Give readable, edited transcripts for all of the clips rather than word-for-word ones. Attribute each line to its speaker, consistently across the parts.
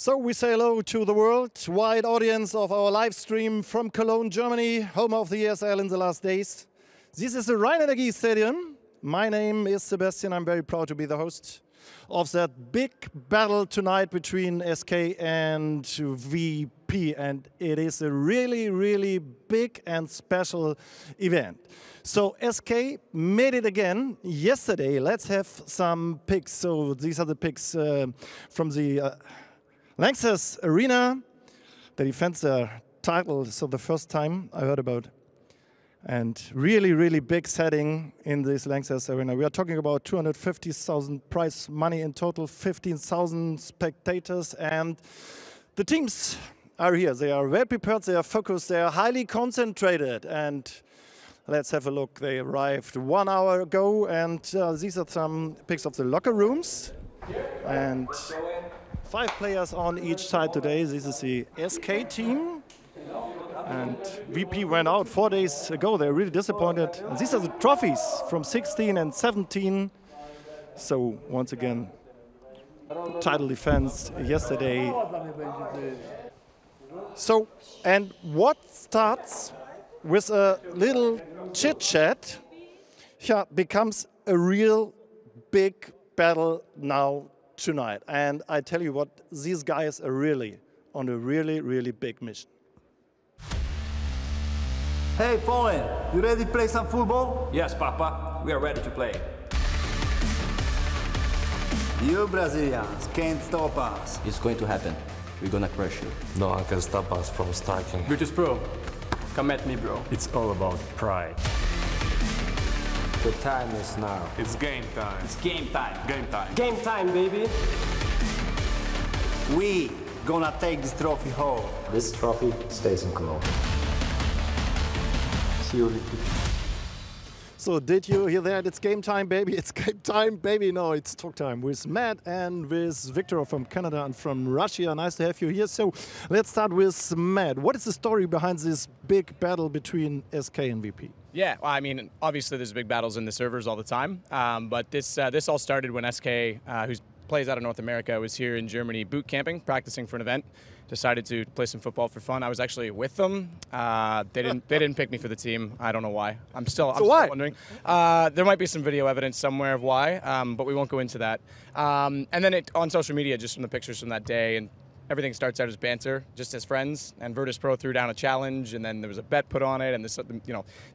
Speaker 1: So we say hello to the worldwide audience of our live stream from Cologne, Germany, home of the ESL in the last days. This is the Rhein-Energie Stadium. My name is Sebastian. I'm very proud to be the host of that big battle tonight between SK and VP. And it is a really, really big and special event. So SK made it again yesterday. Let's have some picks. So these are the picks from the Lanxess Arena. They defend their title. So the first time I heard about. And really, really big setting in this Lanxess Arena. We are talking about 250,000 prize money in total, 15,000 spectators, and the teams are here. They are well prepared, they are focused, they are highly concentrated. And let's have a look. They arrived 1 hour ago, and these are some pics of the locker rooms. And 5 players on each side today. This is the SK team. And VP went out 4 days ago. They're really disappointed. And these are the trophies from 16 and 17. So once again, title defense yesterday. So, and what starts with a little chit-chat becomes a real big battle now tonight. And I tell you what, these guys are really on a really, really big mission.
Speaker 2: Hey, Fallen, you ready to play some football?
Speaker 3: Yes, Papa. We are ready to play.
Speaker 2: You Brazilians can't stop us.
Speaker 3: It's going to happen. We're gonna crush you.
Speaker 4: No one can stop us from starting.
Speaker 3: Virtus.pro, come at me, bro.
Speaker 4: It's all about pride. The time is now.
Speaker 5: It's game time.
Speaker 3: It's game time.
Speaker 5: Game time.
Speaker 6: Game time, baby.
Speaker 2: We gonna take this trophy home.
Speaker 4: This trophy stays in Cologne. See you, VP.
Speaker 1: So did you hear that? It's game time, baby. It's game time, baby. No, it's talk time with Matt and with Victor from Canada and from Russia. Nice to have you here. So let's start with Matt. What is the story behind this big battle between SK and VP?
Speaker 7: Yeah, well, I mean, obviously there's big battles in the servers all the time, but this all started when SK, who plays out of North America, was here in Germany boot camping, practicing for an event. Decided to play some football for fun. I was actually with them. They didn't pick me for the team. I don't know why. I'm still wondering. There might be some video evidence somewhere of why, but we won't go into that. And then on social media, just from the pictures from that day, and everything starts out as banter, just as friends. And Virtus.pro threw down a challenge, and then there was a bet put on it, and this,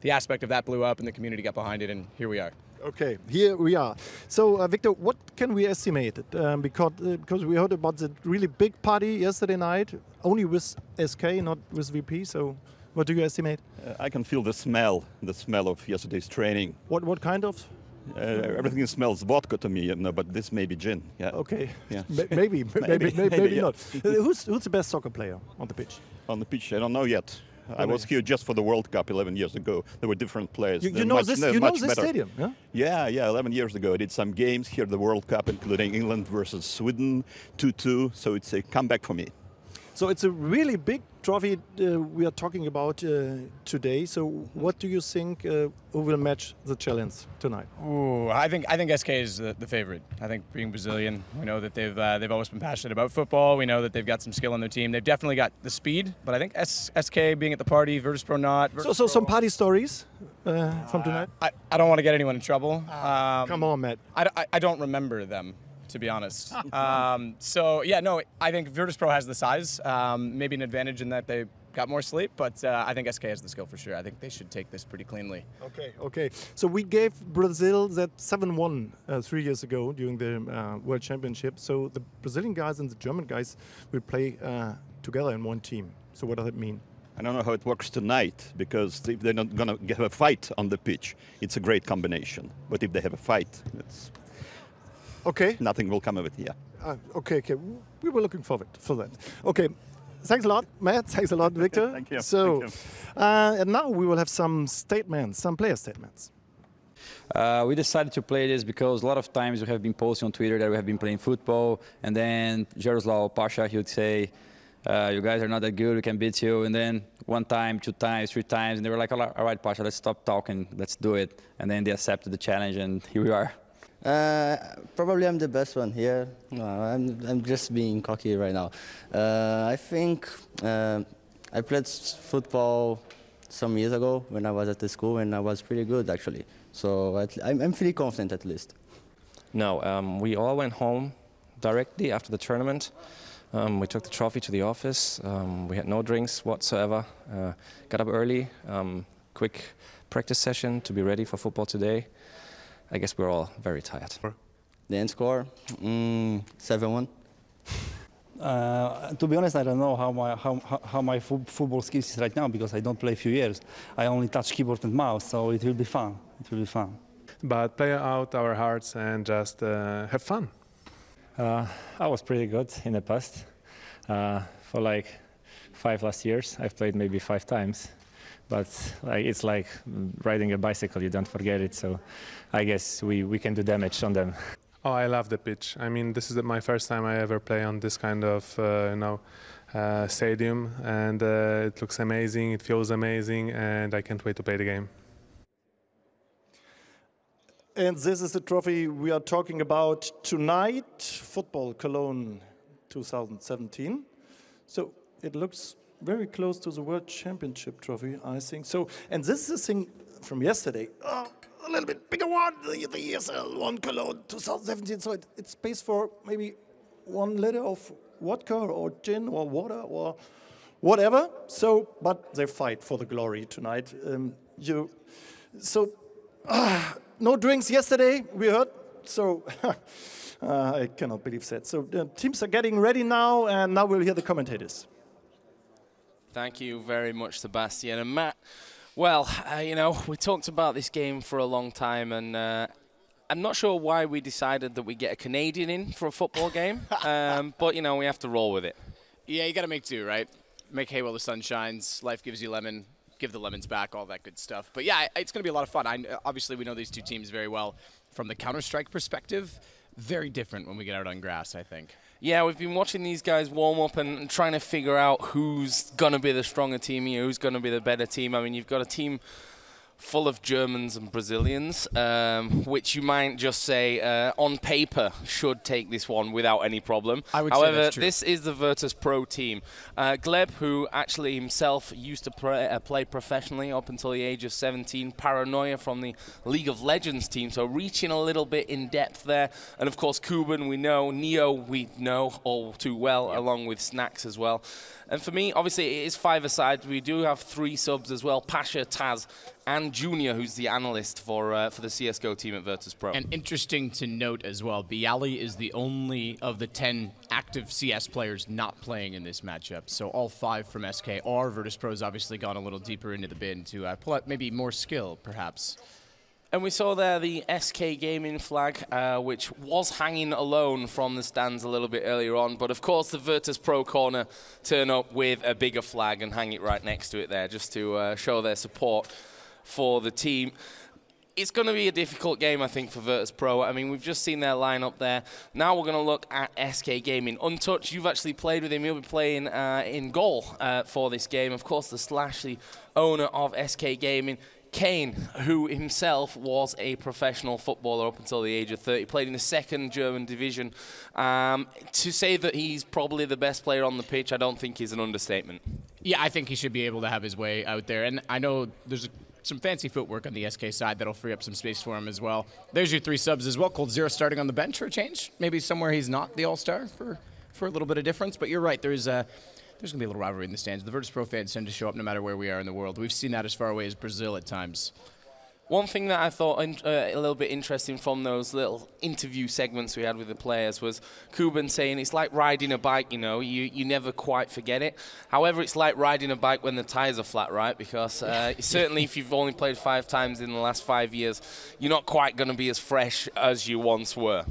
Speaker 7: the aspect of that blew up, and the community got behind it, and here we are.
Speaker 1: Okay, here we are. So, Victor, what can we estimate? Because we heard about the really big party yesterday night, only with SK, not with VP. So, what do you estimate?
Speaker 8: I can feel the smell of yesterday's training.
Speaker 1: What kind of?
Speaker 8: Everything smells vodka to me, but this may be gin. Yeah.
Speaker 1: Okay.
Speaker 8: Yeah.
Speaker 1: maybe
Speaker 8: yeah.
Speaker 1: not. Who's the best soccer player on the pitch?
Speaker 8: On the pitch, I don't know yet. I was here just for the World Cup 11 years ago. There were different players.
Speaker 1: You know this stadium, yeah?
Speaker 8: Yeah, 11 years ago. I did some games here at the World Cup, including England versus Sweden, 2-2. So it's a comeback for me.
Speaker 1: So it's a really big trophy we are talking about today. So what do you think who will match the challenge tonight?
Speaker 7: Ooh, I think SK is the favorite. I think being Brazilian, we know that they've always been passionate about football. We know that they've got some skill on their team. They've definitely got the speed, but I think SK being at the party, Virtus.pro not.
Speaker 1: So some party stories from tonight?
Speaker 7: I don't want to get anyone in trouble.
Speaker 1: Come on, Matt.
Speaker 7: I don't remember them, to be honest. So yeah, no, I think Virtus.pro has the size, maybe an advantage in that they got more sleep, but I think SK has the skill for sure. I think they should take this pretty cleanly.
Speaker 1: Okay. So we gave Brazil that 7-1 3 years ago during the World Championship. So the Brazilian guys and the German guys will play together in one team. So what does that mean?
Speaker 8: I don't know how it works tonight, because if they're not going to have a fight on the pitch, it's a great combination. But if they have a fight, it's...
Speaker 1: Okay.
Speaker 8: Nothing will come of it, yeah.
Speaker 1: Okay. We were looking forward for that. Okay. Thanks a lot, Matt. Thanks a lot, Victor.
Speaker 8: Thank you.
Speaker 1: So,
Speaker 8: Thank you.
Speaker 1: And now we will have some statements, some player statements.
Speaker 9: We decided to play this because a lot of times we have been posting on Twitter that we have been playing football, and then Jaroslav Pasha, he would say, you guys are not that good, we can beat you. And then 1 time, 2 times, 3 times, and they were like, all right, Pasha, let's stop talking, let's do it. And then they accepted the challenge, and here we are.
Speaker 5: Probably I'm the best one here. No, I'm just being cocky right now. I think I played football some years ago when I was at the school, and I was pretty good actually. So I'm pretty confident at least.
Speaker 6: No, we all went home directly after the tournament. We took the trophy to the office. We had no drinks whatsoever. Got up early, quick practice session to be ready for football today. I guess we're all very tired.
Speaker 5: The end score, 7-1.
Speaker 10: To be honest, I don't know how my football skills is right now because I don't play a few years. I only touch keyboard and mouse, so it will be fun. It will be fun.
Speaker 11: But play out our hearts and just have fun.
Speaker 4: I was pretty good in the past. For like 5 last years, I've played maybe 5 times. But it's like riding a bicycle, you don't forget it. So I guess we can do damage on them.
Speaker 11: Oh, I love the pitch. I mean, this is my first time I ever play on this kind of stadium, and it looks amazing, it feels amazing, and I can't wait to play the game.
Speaker 1: And this is the trophy we are talking about tonight, Football Cologne 2017. So it looks very close to the World Championship trophy, I think. So, and this is the thing from yesterday. Oh, a little bit bigger one, the ESL 1 Cologne 2017. So it's space for maybe 1 liter of vodka or gin or water or whatever. So, but they fight for the glory tonight. No drinks yesterday, we heard. So I cannot believe that. So the teams are getting ready now, and now we'll hear the commentators.
Speaker 12: Thank you very much, Sebastian. And Matt, well, we talked about this game for a long time, and I'm not sure why we decided that we get a Canadian in for a football game, but, we have to roll with it.
Speaker 7: Yeah, you got to make do, right? Make hay while the sun shines. Life gives you lemon. Give the lemons back, all that good stuff. But yeah, it's going to be a lot of fun. Obviously, we know these two teams very well. From the Counter-Strike perspective, very different when we get out on grass, I think.
Speaker 12: Yeah, we've been watching these guys warm up and trying to figure out who's going to be the stronger team here, who's going to be the better team. I mean, you've got a team full of Germans and Brazilians, which you might just say, on paper, should take this one without any problem. However, this is the Virtus.pro team. Gleb, who actually himself used to play professionally up until the age of 17. Paranoia from the League of Legends team, so reaching a little bit in depth there. And of course, Kuban, we know. Neo, we know all too well, along with Snacks as well. And for me, obviously, it is 5-a-side. We do have 3 subs as well, Pasha, Taz, and Junior, who's the analyst for the CSGO team at Virtus.pro.
Speaker 7: And interesting to note as well, Bialy is the only of the 10 active CS players not playing in this matchup. So all 5 from SK are. Virtus.pro's obviously gone a little deeper into the bin to pull out maybe more skill, perhaps.
Speaker 12: And we saw there the SK Gaming flag, which was hanging alone from the stands a little bit earlier on. But, of course, the Virtus.pro corner turn up with a bigger flag and hang it right next to it there just to show their support for the team. It's going to be a difficult game, I think, for Virtus.pro. I mean, we've just seen their lineup there. Now we're going to look at SK Gaming. Untouched, you've actually played with him. He'll be playing in goal for this game. Of course, the Slash, the owner of SK Gaming. Kane, who himself was a professional footballer up until the age of 30, played in the 2nd German division. To say that he's probably the best player on the pitch, I don't think is an understatement.
Speaker 7: Yeah, I think he should be able to have his way out there. And I know there's some fancy footwork on the SK side that'll free up some space for him as well. There's your 3 subs as well. Cold Zero starting on the bench for a change. Maybe somewhere he's not the all-star for a little bit of difference. But you're right, there's going to be a little rivalry in the stands. The Virtus.pro fans tend to show up no matter where we are in the world. We've seen that as far away as Brazil at times.
Speaker 12: One thing that I thought a little bit interesting from those little interview segments we had with the players was Kuban saying it's like riding a bike, you never quite forget it. However, it's like riding a bike when the tires are flat, right? Because certainly if you've only played 5 times in the last 5 years, you're not quite going to be as fresh as you once were.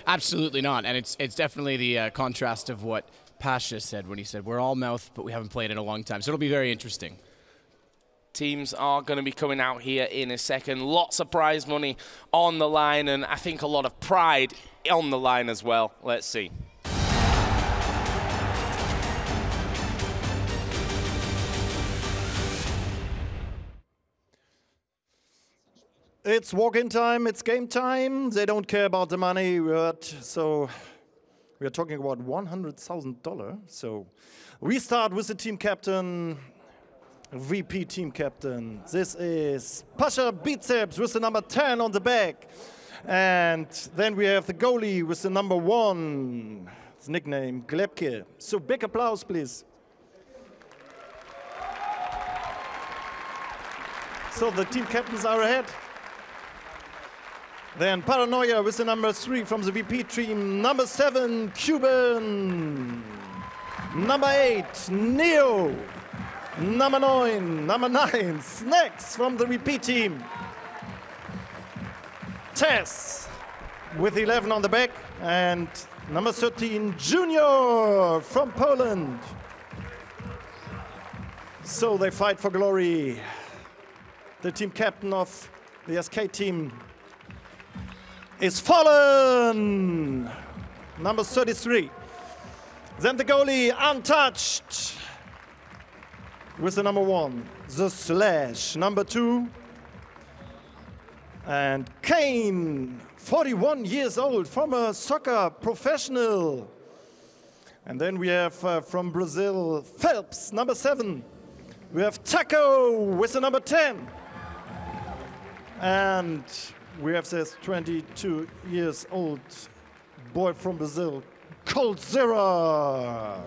Speaker 7: Absolutely not. And it's definitely the contrast of what Pasha said when he said, we're all mouth, but we haven't played in a long time. So it'll be very interesting.
Speaker 12: Teams are going to be coming out here in a second. Lots of prize money on the line, and I think a lot of pride on the line as well. Let's see.
Speaker 1: It's walk-in time, it's game time. They don't care about the money, so we are talking about $100,000. So we start with the team captain, VP team captain. This is Pasha Biceps with the number 10 on the back. And then we have the goalie with the number 1, his nickname, Glebke. So big applause, please. So the team captains are ahead. Then Paranoia with the number 3 from the VP team. Number 7, Cuban. Number 8, Neo. Number 9, Snacks from the VP team. Tess with 11 on the back. And number 13, Junior from Poland. So they fight for glory. The team captain of the SK team is fallen, number 33. Then the goalie, untouched, with the number 1, the Slash, number 2. And Kane, 41 years old, former soccer professional. And then we have from Brazil, Phelps, number 7. We have Taco with the number 10. And we have this 22 years old boy from Brazil, Coldzera.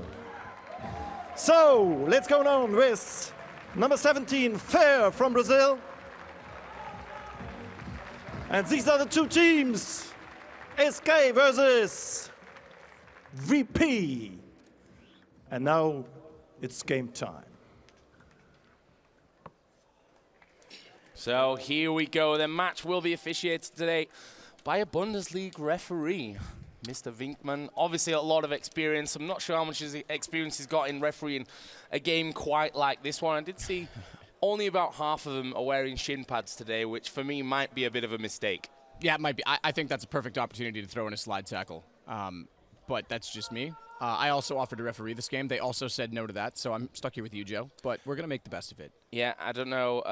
Speaker 1: So let's go on with number 17, Fair from Brazil. And these are the two teams, SK versus VP. And now it's game time.
Speaker 12: So here we go. The match will be officiated today by a Bundesliga referee, Mr. Winkman. Obviously a lot of experience. I'm not sure how much experience he's got in refereeing a game quite like this one. I did see only about half of them are wearing shin pads today, which for me might be a bit of a mistake.
Speaker 7: Yeah, it might be. I think that's a perfect opportunity to throw in a slide tackle. But that's just me. I also offered to referee this game. They also said no to that, so I'm stuck here with you, Joe. But we're going to make the best of it.
Speaker 12: Yeah, I don't know.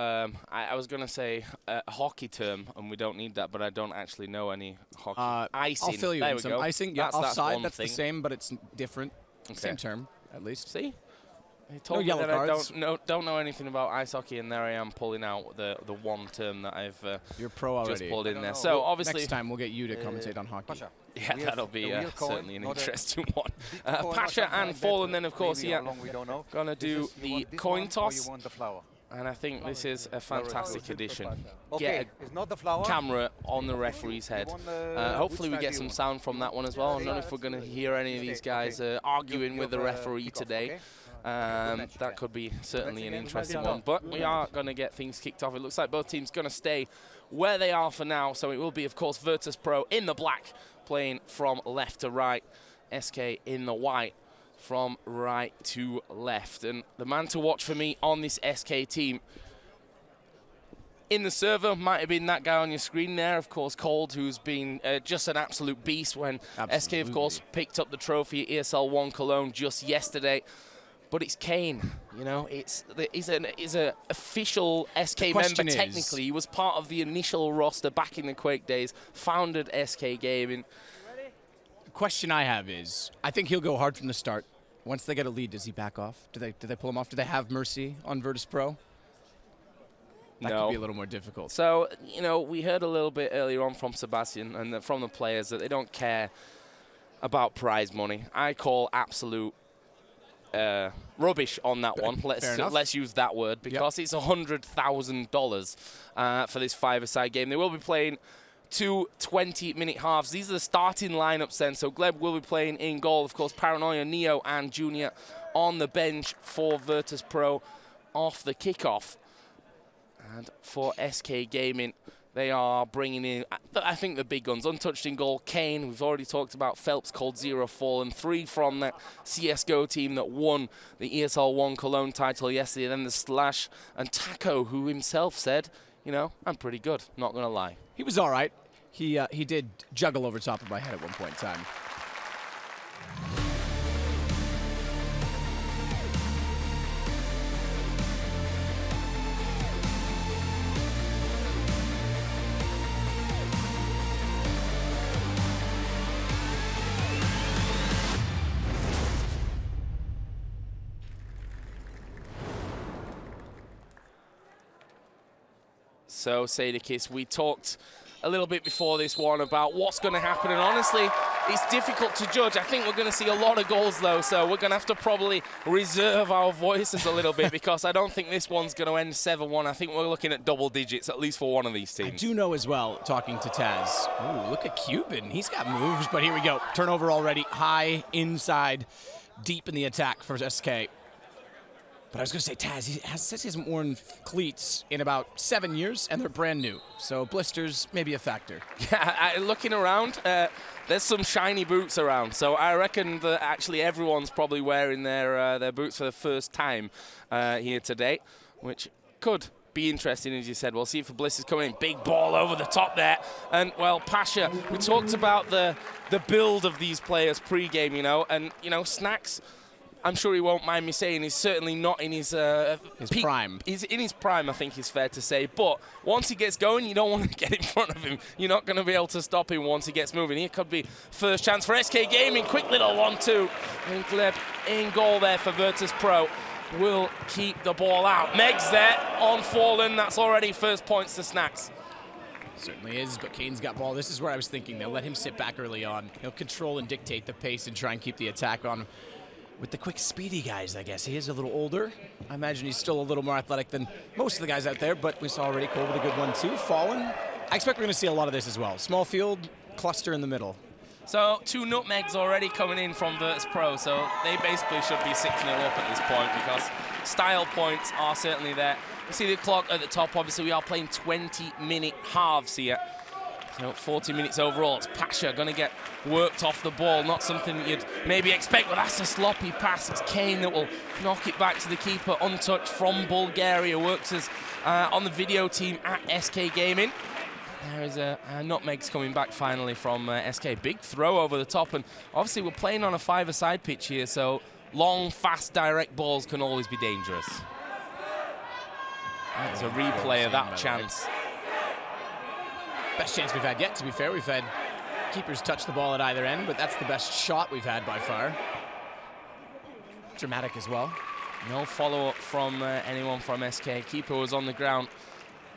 Speaker 12: I was going to say a hockey term, and we don't need that, but I don't actually know any hockey. Icing.
Speaker 7: I'll fill you in. Some icing, yeah, offside, that's
Speaker 12: the
Speaker 7: same, but it's different. Okay. Same term, at least.
Speaker 12: See? He told me that I don't know anything about ice hockey, and there I am pulling out the one term that I've
Speaker 7: You're pro already.
Speaker 12: Just pulled in there. So obviously
Speaker 7: next time we'll get you to commentate on hockey.
Speaker 12: Pasha. Yeah, that'll be certainly an interesting one. Pasha and Fallen, then of course, yeah, gonna do the coin toss. And I think this is a fantastic addition. Get a camera on the referee's head. Hopefully we get some sound from that one as well. I don't know if we're going to hear any of these guys arguing with the referee today. That could be certainly an interesting one. But we are going to get things kicked off. It looks like both teams going to stay where they are for now. So it will be, of course, Virtus.pro in the black, playing from left to right. SK in the white, from right to left. And the man to watch for me on this SK team in the server might have been that guy on your screen there, of course, Cold, who's been just an absolute beast when SK, of course, picked up the trophy at ESL 1 Cologne just yesterday. But it's Kane, you know, he's an official SK member technically. He was part of the initial roster back in the Quake days, founded SK Gaming.
Speaker 7: The question I have is, I think he'll go hard from the start. Once they get a lead, does he back off? Do they pull him off? Do they have mercy on Virtus.pro? That could be a little more difficult.
Speaker 12: So, you know, we heard a little bit earlier on from Sebastian and from the players that they don't care about prize money. I call absolute rubbish on that one. Let's use that word, because it's $100,000 for this five-a-side game. They will be playing 2 20-minute halves. These are the starting lineups then. So Gleb will be playing in goal. Of course, Paranoia, Neo, and Junior on the bench for Virtus.pro off the kickoff. And for SK Gaming, they are bringing in, I think, the big guns. Untouched in goal, Kane. We've already talked about Phelps, Coldzera, Fallen. 3 from that CSGO team that won the ESL 1 Cologne title yesterday. Then the Slash and Taco, who himself said, you know, I'm pretty good, not going to lie.
Speaker 7: He was all right. He did juggle over top of my head at one point in time.
Speaker 12: So, Sadokist, we talked a little bit before this one about what's going to happen, and honestly, it's difficult to judge. I think we're going to see a lot of goals, though, so we're going to have to probably reserve our voices a little bit because I don't think this one's going to end 7-1. I think we're looking at double digits, at least for one of these teams.
Speaker 7: I do know as well, talking to Taz, ooh, look at Cuban. He's got moves, but here we go. Turnover already, high, inside, deep in the attack for SK. But I was going to say, Taz, says he hasn't worn cleats in about 7 years, and they're brand new. So blisters may be a factor.
Speaker 12: Yeah, looking around, there's some shiny boots around. So I reckon that actually everyone's probably wearing their boots for the first time here today, which could be interesting, as you said. We'll see if the blisters coming in. Big ball over the top there. And, well, Pasha, we talked about the build of these players pre-game, you know, and, you know, Snacks, I'm sure he won't mind me saying he's certainly not in his peak
Speaker 7: prime.
Speaker 12: He's in his prime, I think it's fair to say. But once he gets going, you don't want to get in front of him. You're not going to be able to stop him once he gets moving. Here could be first chance for SK Gaming. Quick little 1-2. And Gleb in goal there for Virtus.pro. Will keep the ball out. Megs there on Fallen. That's already first points to Snacks.
Speaker 7: Certainly is, but Kane's got ball. This is where I was thinking. They'll let him sit back early on. He'll control and dictate the pace and try and keep the attack on with the quick, speedy guys, I guess. He is a little older. I imagine he's still a little more athletic than most of the guys out there, but we saw already Cole with a good one, too. Fallen. I expect we're going to see a lot of this as well. Small field, cluster in the middle.
Speaker 12: So 2 nutmegs already coming in from Virtus.pro, so they basically should be 6-0 up at this point because style points are certainly there. You see the clock at the top. Obviously, we are playing 20-minute halves here. So 40 minutes overall. It's Pasha going to get worked off the ball. Not something that you'd maybe expect, but that's a sloppy pass. It's Kane that will knock it back to the keeper, untouched from Bulgaria. Works as on the video team at SK Gaming. There is a nutmegs coming back finally from SK. Big throw over the top, and obviously we're playing on a 5-a-side pitch here, so long, fast, direct balls can always be dangerous. That's a replay of that chance.
Speaker 7: Best chance we've had yet, to be fair. We've had keepers touch the ball at either end, but that's the best shot we've had by far. Dramatic as well.
Speaker 12: No follow-up from anyone from SK. Keeper was on the ground.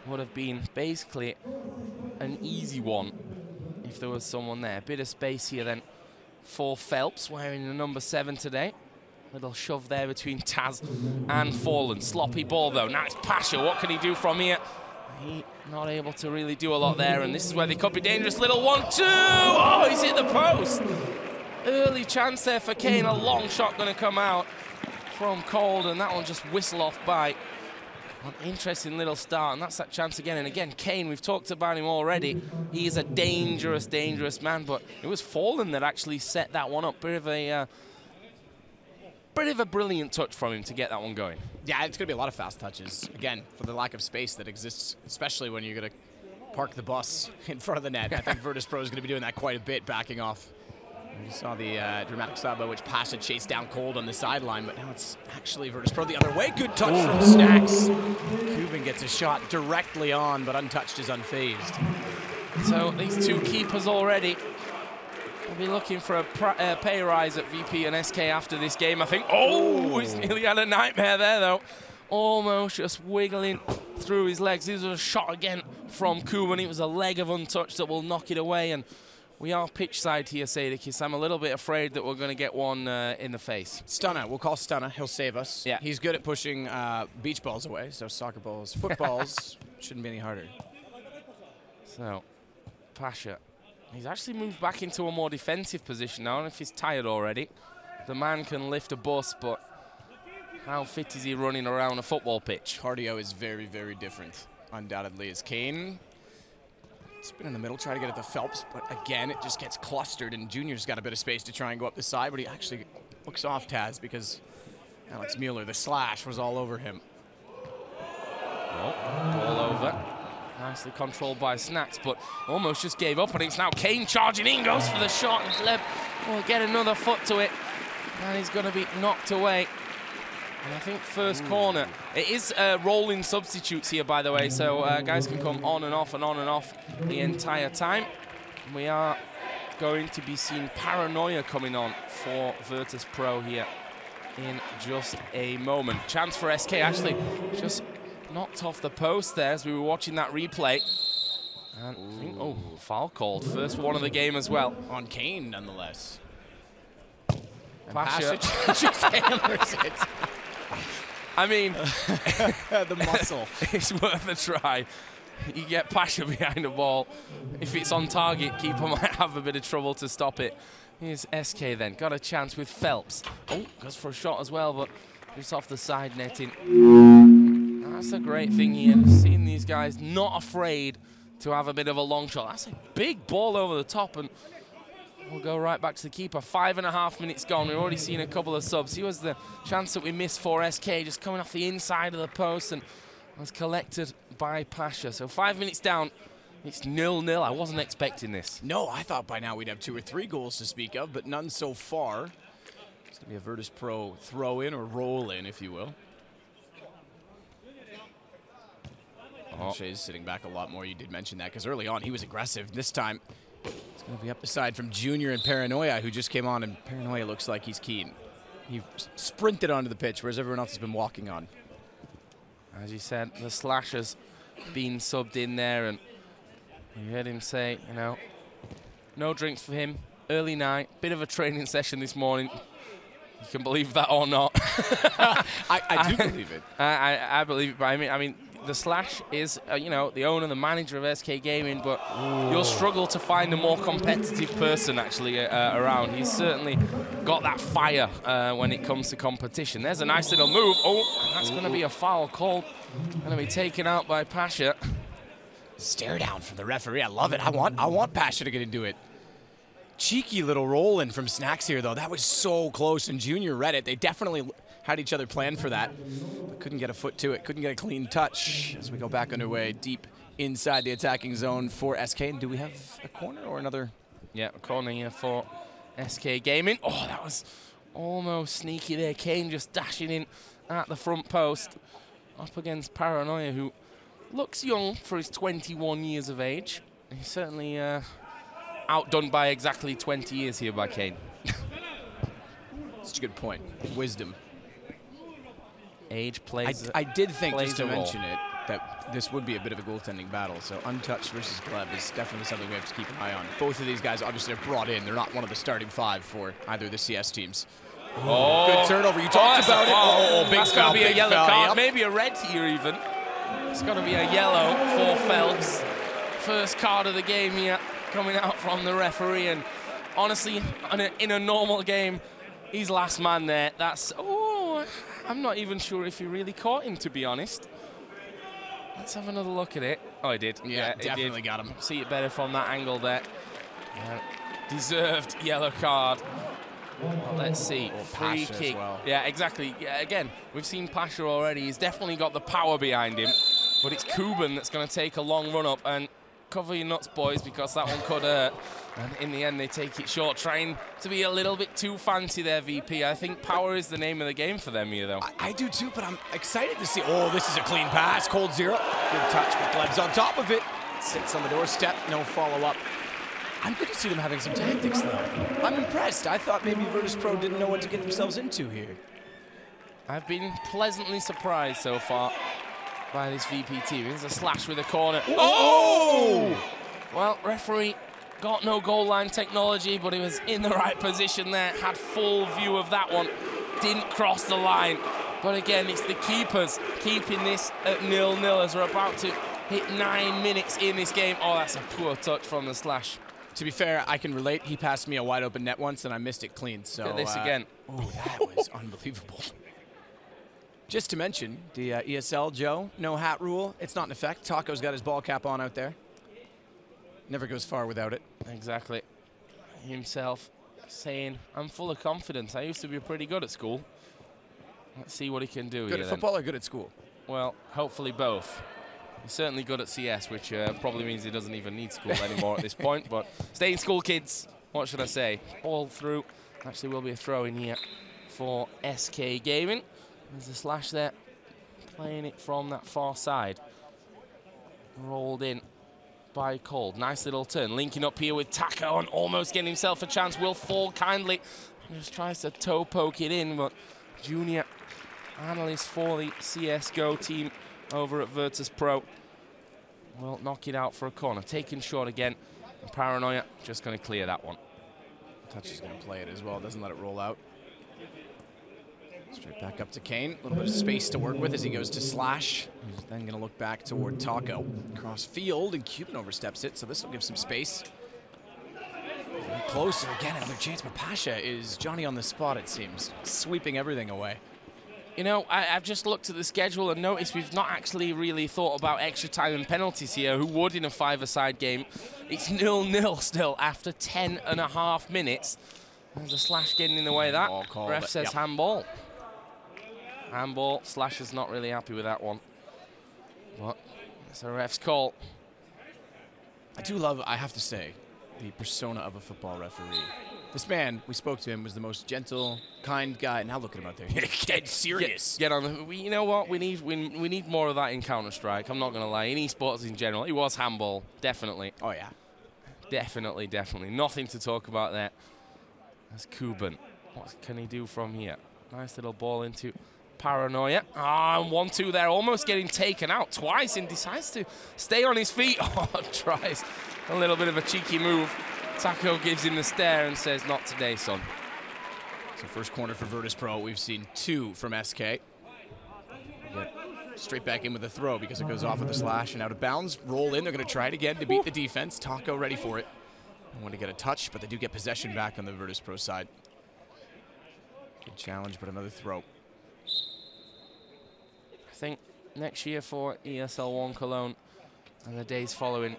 Speaker 12: Would have been basically an easy one if there was someone there. Bit of space here then for Phelps, wearing the number 7 today. Little shove there between Taz and Fallen. Sloppy ball though. Now it's Pasha. What can he do from here? He not able to really do a lot there, and this is where they could be dangerous. Little 1-2. Oh, he's hit the post. Early chance there for Kane. A long shot going to come out from Cold, and that one just whistle off by. An interesting little start, and that's that chance again. And again, Kane, we've talked about him already. He is a dangerous, dangerous man, but it was Fallen that actually set that one up. Bit of a brilliant touch from him to get that one going.
Speaker 7: Yeah, it's going to be a lot of fast touches. Again, for the lack of space that exists, especially when you're going to park the bus in front of the net. I think Virtus.pro is going to be doing that quite a bit, backing off. You saw the dramatic style by which Pasha chased down Cold on the sideline, but now it's actually Virtus.pro the other way. Good touch from Snacks. Cuban gets a shot directly on, but untouched is unfazed.
Speaker 12: So these 2 keepers already will be looking for a pay rise at VP and SK after this game, I think. Oh, he's nearly had a nightmare there, though. Almost just wiggling through his legs. This was a shot again from Kuban. It was a leg of untouched that will knock it away, and we are pitch side here, Sadokist. I'm a little bit afraid that we're going to get one in the face.
Speaker 7: Stunner. We'll call Stunner. He'll save us.
Speaker 12: Yeah.
Speaker 7: He's good at pushing beach balls away, so soccer balls. Footballs shouldn't be any harder.
Speaker 12: So, Pasha. He's actually moved back into a more defensive position now. I don't know if he's tired already. The man can lift a bus, but how fit is he running around a football pitch?
Speaker 7: Cardio is very, very different, undoubtedly, as Kane. Spin in the middle, try to get at the Phelps, but again, it just gets clustered, and Junior's got a bit of space to try and go up the side, but he actually looks off Taz because Alex Mueller, the slash, was all over him.
Speaker 12: Oh, ball over. Nicely controlled by Snacks, but almost just gave up, and it's now Kane charging in, goes for the shot, and Gleb will get another foot to it, and he's going to be knocked away. And I think first corner. It is rolling substitutes here, by the way, so guys can come on and off the entire time. We are going to be seeing Paranoia coming on for Virtus.pro here in just a moment. Chance for SK, actually, just knocked off the post there as we were watching that replay. And I think, oh, foul called. First one of the game as well.
Speaker 7: On Kane, nonetheless.
Speaker 12: Pasha
Speaker 7: just hammers it.
Speaker 12: I mean,
Speaker 7: the muscle.
Speaker 12: It's worth a try. You get Pasha behind the ball. If it's on target, keeper might have a bit of trouble to stop it. Here's SK then. Got a chance with Phelps. Oh, goes for a shot as well, but just off the side netting. That's a great thing here. Seeing these guys not afraid to have a bit of a long shot. That's a big ball over the top, and we'll go right back to the keeper. 5.5 minutes gone. We've already seen a couple of subs. Here was the chance that we missed for SK, just coming off the inside of the post and was collected by Pasha. So 5 minutes down. It's 0-0. I wasn't expecting this.
Speaker 7: No, I thought by now we'd have 2 or 3 goals to speak of, but none so far. It's going to be a Virtus.pro throw-in or roll-in, if you will. Shay's sitting back a lot more. You did mention that, because early on he was aggressive. This time it's going to be up the side from Junior and Paranoia, who just came on, and Paranoia looks like he's keen. He sprinted onto the pitch, whereas everyone else has been walking on.
Speaker 12: As you said, the Slasher's been subbed in there, and you heard him say, you know, no drinks for him. Early night, bit of a training session this morning. You can believe that or not.
Speaker 7: I do believe it.
Speaker 12: I believe it, but I mean, the Slash is, you know, the owner, the manager of SK Gaming, but you'll struggle to find a more competitive person actually around. He's certainly got that fire when it comes to competition. There's a nice little move. Oh, and that's going to be a foul call. Going to be taken out by Pasha.
Speaker 7: Stare down from the referee. I love it. I want Pasha to get into it. Cheeky little roll-in from Snacks here, though. That was so close, and Junior read it. They definitely had each other planned for that, but couldn't get a foot to it, couldn't get a clean touch as we go back underway deep inside the attacking zone for SK. And do we have a corner or another?
Speaker 12: Yeah, a corner here for SK Gaming. Oh, that was almost sneaky there. Kane just dashing in at the front post up against Paranoia, who looks young for his 21 years of age. He's certainly outdone by exactly 20 years here by Kane.
Speaker 7: That's a good point. Wisdom.
Speaker 12: Age plays.
Speaker 7: I did think, just to mention it, that this would be a bit of a goaltending battle. So untouched versus Gleb is definitely something we have to keep an eye on. Both of these guys obviously are brought in. They're not one of the starting 5 for either of the CS teams.
Speaker 12: Oh,
Speaker 7: good turnover. You talked about it. Oh, big
Speaker 12: that's
Speaker 7: foul.
Speaker 12: That's going to be a yellow
Speaker 7: foul,
Speaker 12: card,
Speaker 7: yep.
Speaker 12: Maybe a red here even. It's going to be a yellow for Phelps. First card of the game here coming out from the referee. And honestly, in a normal game, he's last man there. That's, oh, I'm not even sure if he really caught him, to be honest. Let's have another look at it. Oh, he did.
Speaker 7: Yeah, definitely got him.
Speaker 12: See it better from that angle there. Deserved yellow card. Well, let's see. Free kick.
Speaker 7: Well.
Speaker 12: Yeah, exactly. Yeah, again, we've seen Pasha already. He's definitely got the power behind him. But it's Kuban that's going to take a long run up. And cover your nuts, boys, because that one could hurt. And in the end, they take it short, trying to be a little bit too fancy there, VP. I think power is the name of the game for them here, though.
Speaker 7: I do too, but I'm excited to see. Oh, this is a clean pass. Cold zero. Good touch, but Gleb's on top of it. Sits on the doorstep. No follow-up. I'm good to see them having some tactics, though. I'm impressed. I thought maybe Virtus.pro didn't know what to get themselves into here.
Speaker 12: I've been pleasantly surprised so far by this VP team. There's a slash with a corner. Oh! Well, referee got no goal line technology, but he was in the right position there. Had full view of that one. Didn't cross the line. But again, it's the keepers keeping this at 0-0 as we're about to hit 9 minutes in this game. Oh, that's a poor touch from the slash.
Speaker 7: To be fair, I can relate. He passed me a wide open net once, and I missed it clean. So
Speaker 12: look at this again.
Speaker 7: Oh, that was unbelievable. Just to mention, the ESL, Joe, no hat rule. It's not in effect. Taco's got his ball cap on out there. Never goes far without it.
Speaker 12: Exactly. Himself saying, I'm full of confidence. I used to be pretty good at school. Let's see what he can do
Speaker 7: Good
Speaker 12: here
Speaker 7: at football or good at school?
Speaker 12: Well, hopefully both. He's certainly good at CS, which probably means he doesn't even need school anymore at this point. But stay in school, kids. What should I say? All through. Actually, will be a throw in here for SK Gaming. There's a slash there, playing it from that far side. Rolled in by Cold. Nice little turn. Linking up here with Taco and almost getting himself a chance. Will fall kindly. And just tries to toe poke it in, but Junior, analyst for the CSGO team, over at Virtus.pro. Will knock it out for a corner. Taking short again. And Paranoia just going to clear that one.
Speaker 7: Touch is going to play it as well. Doesn't let it roll out. Straight back up to Kane. A little bit of space to work with as he goes to slash. He's then going to look back toward Taco. Cross field, and Cuban oversteps it, so this will give some space. Closer again, another chance, but Pasha is Johnny on the spot, it seems. Sweeping everything away.
Speaker 12: You know, I've just looked at the schedule and noticed we've not actually really thought about extra time and penalties here. Who would in a five-a-side game? It's 0-0 still after 10.5 minutes. There's a slash getting in the way of that. Ref says handball. Handball. Slash is not really happy with that one. But it's a ref's call.
Speaker 7: I do love, I have to say, the persona of a football referee. This man, we spoke to him, was the most gentle, kind guy. Now look at him out there. He's dead serious.
Speaker 12: Get on the, you know what? We need more of that in Counter-Strike. I'm not going to lie. In esports in general, it was handball. Definitely.
Speaker 7: Oh, yeah.
Speaker 12: Definitely, definitely. Nothing to talk about there. That's Cuban. What can he do from here? Nice little ball into Paranoia. Ah, 1-2 there. Almost getting taken out twice and decides to stay on his feet. Oh, tries a little bit of a cheeky move. Taco gives him the stare and says, not today, son.
Speaker 7: So first corner for Virtus.pro. We've seen 2 from SK. Get straight back in with a throw because it goes off with a slash and out of bounds. Roll in. They're going to try it again to beat the defense. Taco ready for it. They want to get a touch, but they do get possession back on the Virtus.pro side. Good challenge, but another throw.
Speaker 12: I think next year for ESL 1 Cologne and the days following,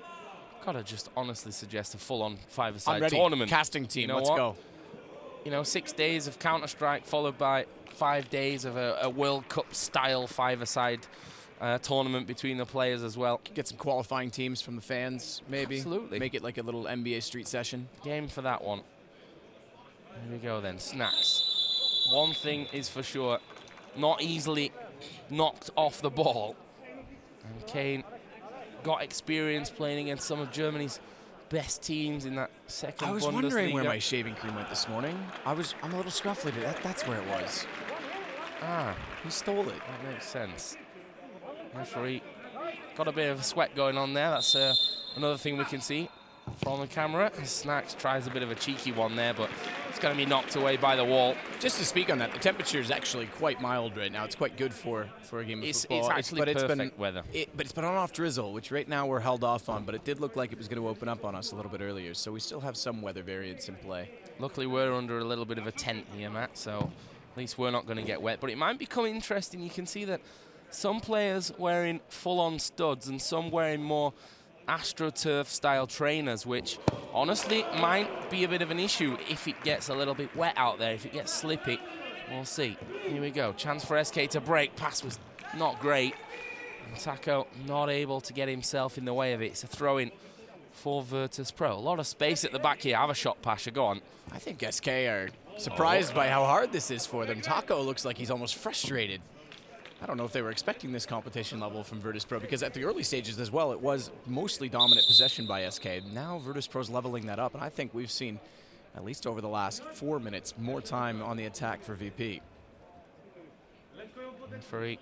Speaker 12: gotta just honestly suggest a full-on five-a-side tournament.
Speaker 7: Casting team,
Speaker 12: you know
Speaker 7: let's go.
Speaker 12: You know, 6 days of Counter-Strike followed by 5 days of a World Cup-style five-a-side tournament between the players as well.
Speaker 7: Get some qualifying teams from the fans, maybe.
Speaker 12: Absolutely.
Speaker 7: Make it like a little NBA Street session.
Speaker 12: Game for that one. Here we go then, Snacks. One thing is for sure, not easily knocked off the ball. And Kane got experience playing against some of Germany's best teams in that second Bundesliga.
Speaker 7: I was wondering where my shaving cream went this morning. I'm a little scruffly, but that's where it was.
Speaker 12: Ah,
Speaker 7: he stole it.
Speaker 12: That makes sense. Referee got a bit of a sweat going on there. That's another thing we can see from the camera. Snacks tries a bit of a cheeky one there, but it's going to be knocked away by the wall.
Speaker 7: Just to speak on that, the temperature is actually quite mild right now. It's quite good for a game of football.
Speaker 12: It's actually perfect weather.
Speaker 7: But it's been on-off drizzle, which right now we're held off on, but it did look like it was going to open up on us a little bit earlier, so we still have some weather variance in play.
Speaker 12: Luckily, we're under a little bit of a tent here, Matt, so at least we're not going to get wet. But it might become interesting. You can see that some players wearing full-on studs and some wearing more AstroTurf-style trainers, which honestly might be a bit of an issue if it gets a little bit wet out there. If it gets slippy, we'll see. Here we go. Chance for SK to break. Pass was not great. And Taco not able to get himself in the way of it. It's a throw-in for Virtus.pro. A lot of space at the back here. Have a shot, Pasha. Go on.
Speaker 7: I think SK are surprised by how hard this is for them. Taco looks like he's almost frustrated. I don't know if they were expecting this competition level from Virtus.pro, because at the early stages as well, it was mostly dominant possession by SK. Now Virtus.pro's leveling that up, and I think we've seen, at least over the last 4 minutes, more time on the attack for VP.
Speaker 12: Referee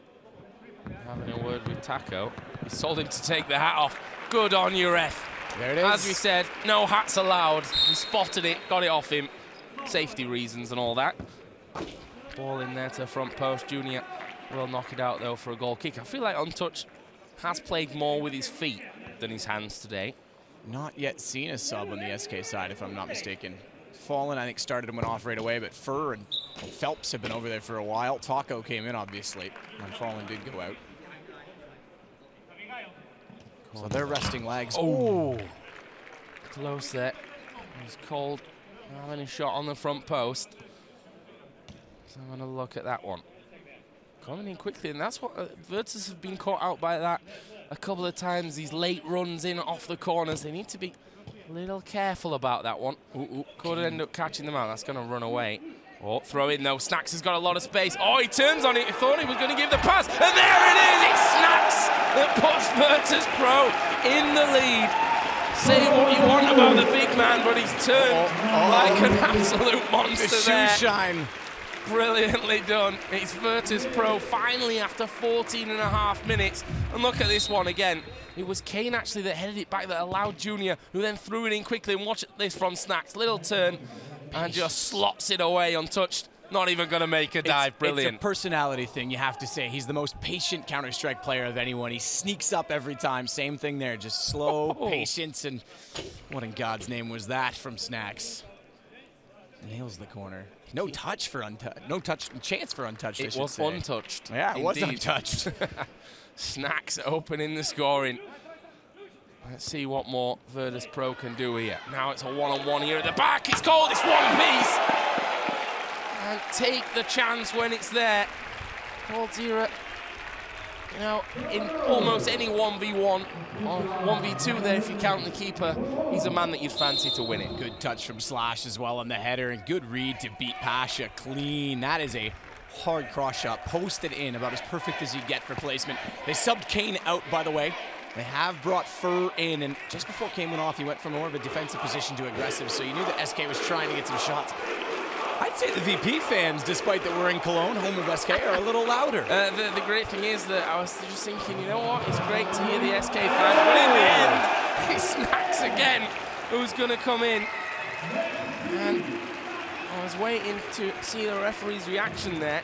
Speaker 12: having a word with Taco. He told him to take the hat off. Good on you, ref.
Speaker 7: There it is.
Speaker 12: As we said, no hats allowed. He spotted it, got it off him. Safety reasons and all that. Ball in there to front post. Junior will knock it out, though, for a goal kick. I feel like Untouched has played more with his feet than his hands today.
Speaker 7: Not yet seen a sub on the SK side, if I'm not mistaken. Fallen, I think, started and went off right away, but Fur and Phelps have been over there for a while. Taco came in, obviously, when Fallen did go out. So they're resting legs.
Speaker 12: Oh! Close there. It was cold. Having a shot on the front post. So I'm going to look at that one. Coming in quickly, and that's what Virtus have been caught out by that a couple of times. These late runs in off the corners. They need to be a little careful about that one. Could end up catching them out. That's going to run away. Oh, throw in though. Snacks has got a lot of space. Oh, he turns on it. He thought he was going to give the pass, and there it is. It's Snacks that puts Virtus.pro in the lead. Say what you want about the big man, but he's turned like an absolute monster
Speaker 7: the
Speaker 12: there.
Speaker 7: shoe shine.
Speaker 12: Brilliantly done. It's Virtus.pro finally after 14.5 minutes. And look at this one again. It was Kane actually that headed it back that allowed Junior, who then threw it in quickly. And watch this from Snacks. Little turn and just slots it away untouched. Not even going to make a dive. Brilliant.
Speaker 13: It's a personality thing, you have to say. He's the most patient Counter-Strike player of anyone. He sneaks up every time. Same thing there. Just slow, patience, and what in God's name was that from Snacks? Nails the corner. No touch for untouched. No touch chance for untouched.
Speaker 12: It was untouched.
Speaker 13: Yeah, it was untouched.
Speaker 12: Snacks opening the scoring. Let's see what more Virtus.pro can do here. Now it's a one-on-one here at the back. It's called. It's one piece. And take the chance when it's there. Paul Tira, you know, in almost any 1v1 or 1v2 there, if you count the keeper, he's a man that you'd fancy to win it.
Speaker 13: Good touch from Slash as well on the header, and good read to beat Pasha clean. That is a hard cross shot, posted in, about as perfect as you get for placement. They subbed Kane out, by the way. They have brought Fur in, and just before Kane went off, he went from more of a defensive position to aggressive, so you knew that SK was trying to get some shots. I'd say the VP fans, despite that we're in Cologne, home of SK, are a little louder.
Speaker 12: The great thing is that I was just thinking, you know what? It's great to hear the SK fans, but in the end, it's Snacks again who's going to come in. And I was waiting to see the referee's reaction there.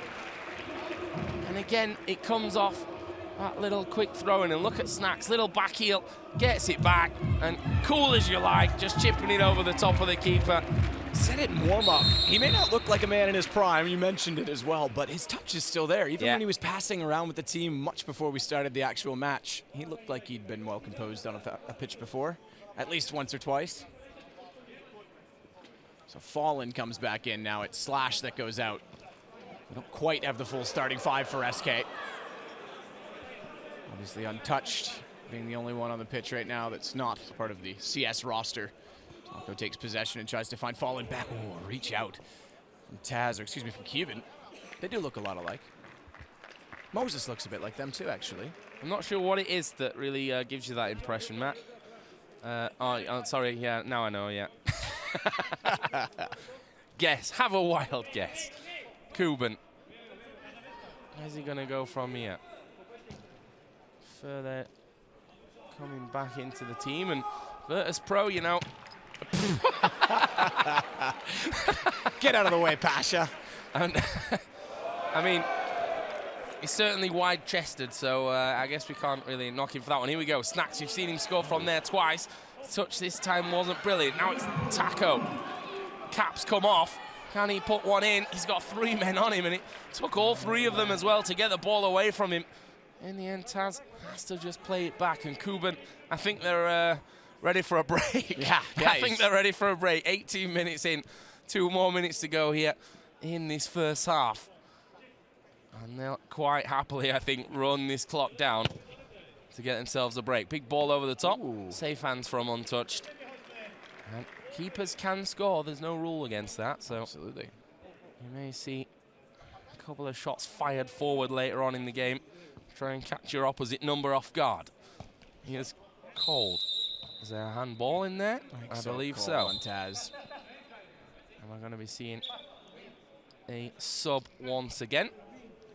Speaker 12: And again, it comes off that little quick throw in, and look at Snacks, little back heel, gets it back, and cool as you like, just chipping it over the top of the keeper.
Speaker 13: Said it in warm-up. He may not look like a man in his prime, you mentioned it as well, but his touch is still there. Even when he was passing around with the team much before we started the actual match, he looked like he'd been well composed on a pitch before, at least once or twice. So Fallen comes back in now. It's Slash that goes out. We don't quite have the full starting five for SK. Obviously untouched, being the only one on the pitch right now that's not part of the CS roster. Falco takes possession and tries to find Fallen back. Oh, reach out from Taz, or excuse me, from Cuban. They do look a lot alike. Moses looks a bit like them too, actually.
Speaker 12: I'm not sure what it is that really gives you that impression, Matt. Oh, sorry, yeah, now I know, yeah. Guess, have a wild guess. Cuban. Where's he gonna go from here? Further coming back into the team, and Virtus.pro, you know.
Speaker 13: Get out of the way, Pasha.
Speaker 12: And I mean, he's certainly wide-chested, so I guess we can't really knock him for that one. Here we go, Snacks. You've seen him score from there twice. Touch this time wasn't brilliant. Now it's Taco. Caps come off. Can he put one in? He's got 3 men on him, and it took all 3 of them as well to get the ball away from him. In the end, Taz has to just play it back, and Cuban, I think they're ready for a break.
Speaker 13: Yeah,
Speaker 12: I think they're ready for a break. 18 minutes in, 2 more minutes to go here in this first half. And they'll quite happily, I think, run this clock down to get themselves a break. Big ball over the top. Ooh. Safe hands from untouched. And keepers can score. There's no rule against that. So
Speaker 13: absolutely.
Speaker 12: You may see a couple of shots fired forward later on in the game. Try and catch your opposite number off guard. Here's Cold. Is there a handball in there? I believe so.
Speaker 13: On Taz.
Speaker 12: And we're going to be seeing a sub once again.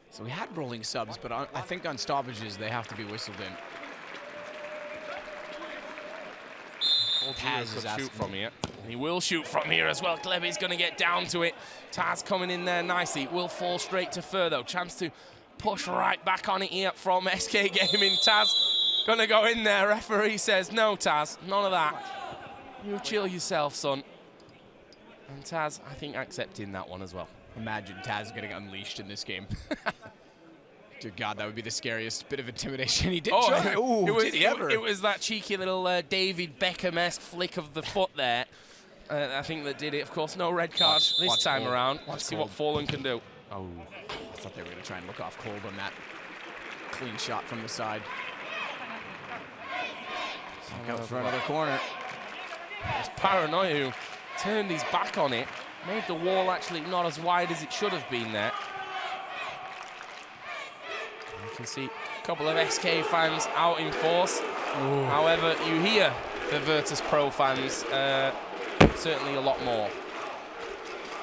Speaker 13: So we had rolling subs, but I think on stoppages they have to be whistled in.
Speaker 12: Taz could shoot from here. And he will shoot from here as well. Kleby's going to get down to it. Taz coming in there nicely. It will fall straight to Fur, though. Chance to push right back on it here from SK Gaming. Taz going to go in there. Referee says, no, Taz, none of that. You chill yourself, son. And Taz, I think, accepting that one as well.
Speaker 13: Imagine Taz getting unleashed in this game. Dear God, that would be the scariest bit of intimidation he did.
Speaker 12: It was that cheeky little David Beckham-esque flick of the foot there. I think that did it. Of course, no red card this time around. Let's see what Fallen can do.
Speaker 13: Oh, I thought they were going to try and look off Cold on that clean shot from the side. Look out for another corner.
Speaker 12: It's Paranoia who turned his back on it. Made the wall actually not as wide as it should have been there. You can see a couple of SK fans out in force. Ooh. However, you hear the Virtus.pro fans certainly a lot more.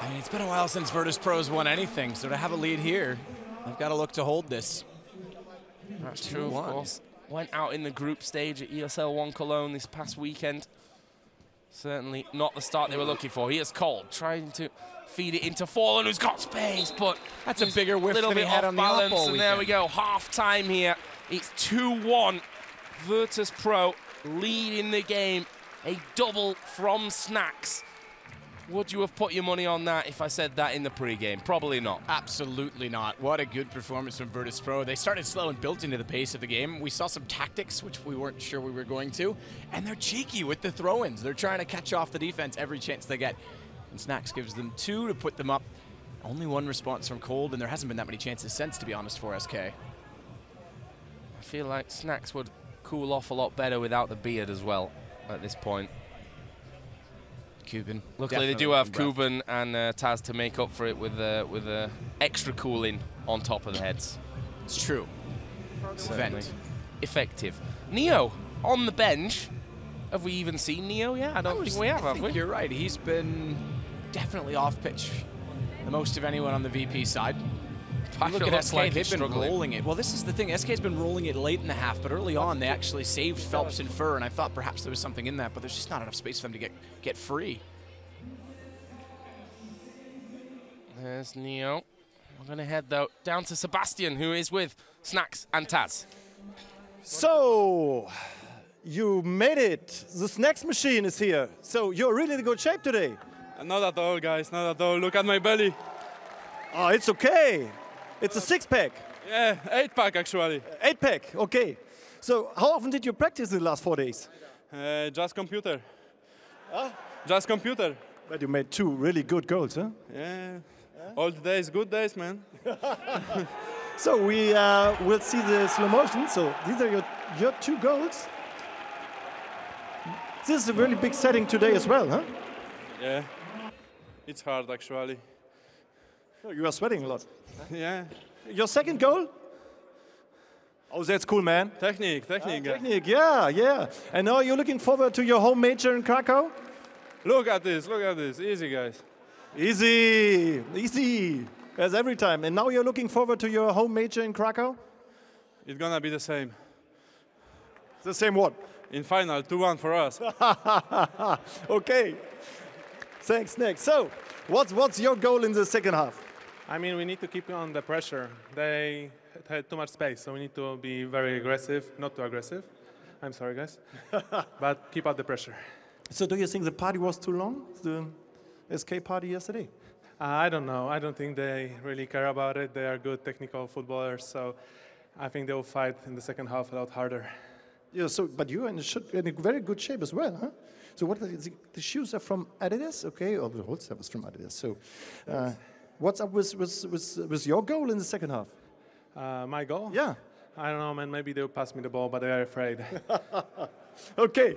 Speaker 13: I mean, it's been a while since Virtus.pro's won anything, so to have a lead here, they've got to look to hold this.
Speaker 12: That's true, of course. Went out in the group stage at ESL 1 Cologne this past weekend. Certainly not the start they were looking for. Here's Cole trying to feed it into Fallen, who's got space, but
Speaker 13: that's a bigger whiff than he had on the
Speaker 12: balance. And there we go, half time here. It's 2-1. Virtus.pro leading the game. A double from Snacks. Would you have put your money on that if I said that in the pre-game? Probably not.
Speaker 13: Absolutely not. What a good performance from Virtus.pro. They started slow and built into the pace of the game. We saw some tactics, which we weren't sure we were going to, and they're cheeky with the throw-ins. They're trying to catch off the defense every chance they get. And Snacks gives them 2 to put them up. Only 1 response from Cold, and there hasn't been that many chances since, to be honest, for SK.
Speaker 12: I feel like Snacks would cool off a lot better without the beard as well at this point.
Speaker 13: Cuban.
Speaker 12: Luckily, they do have Kuban and Taz to make up for it with extra cooling on top of the heads.
Speaker 13: It's true.
Speaker 12: Certainly. Effective. Neo on the bench. Have we even seen Neo yet? I don't think we have we?
Speaker 13: You're right. He's been definitely off pitch the most of anyone on the VP side. Look at SK, they've been rolling it. Well, this is the thing. SK's been rolling it late in the half, but early on they actually saved Phelps and Fur, and I thought perhaps there was something in that, but there's just not enough space for them to get free.
Speaker 12: There's Neo. We're going to head, though, down to Sebastian, who is with Snacks and Taz.
Speaker 1: So, you made it. The Snacks machine is here. So, you're really in good shape today.
Speaker 14: Not at all, guys. Not at all. Look at my belly.
Speaker 1: Oh, it's okay. It's a 6-pack.
Speaker 14: Yeah, 8-pack actually.
Speaker 1: 8-pack, okay. So how often did you practice in the last 4 days?
Speaker 14: Just computer.
Speaker 1: Huh?
Speaker 14: Just computer.
Speaker 1: But you made 2 really good goals, huh?
Speaker 14: Yeah. Old days, good days, man.
Speaker 1: So we will see the slow motion. So these are your 2 goals. This is a really big setting today as well, huh?
Speaker 14: Yeah. It's hard actually.
Speaker 1: Oh, you are sweating a lot.
Speaker 14: Yeah.
Speaker 1: Your 2nd goal? Oh, that's cool, man.
Speaker 14: Technique.
Speaker 1: Technique, yeah. And now you're looking forward to your home major in Krakow?
Speaker 14: Look at this. Easy, guys.
Speaker 1: Easy. As every time. And now you're looking forward to your home major in Krakow?
Speaker 14: It's gonna be the same.
Speaker 1: The same what?
Speaker 14: In final, 2-1 for us.
Speaker 1: Okay. Thanks, Nick. So, what's your goal in the second half?
Speaker 11: I mean, we need to keep on the pressure. They had too much space, so we need to be very aggressive, not too aggressive. I'm sorry, guys. But keep out the pressure.
Speaker 1: So do you think the party was too long, the SK party yesterday?
Speaker 11: I don't know. I don't think they really care about it. They are good technical footballers, so I think they will fight in the second half a lot harder.
Speaker 1: Yeah, but you're in a very good shape as well, huh? So what the shoes are from Adidas, okay? Or the whole stuff is from Adidas. So what's up with your goal in the second half?
Speaker 11: My goal?
Speaker 1: Yeah.
Speaker 11: I don't know, man. Maybe they'll pass me the ball, but they are afraid.
Speaker 1: Okay.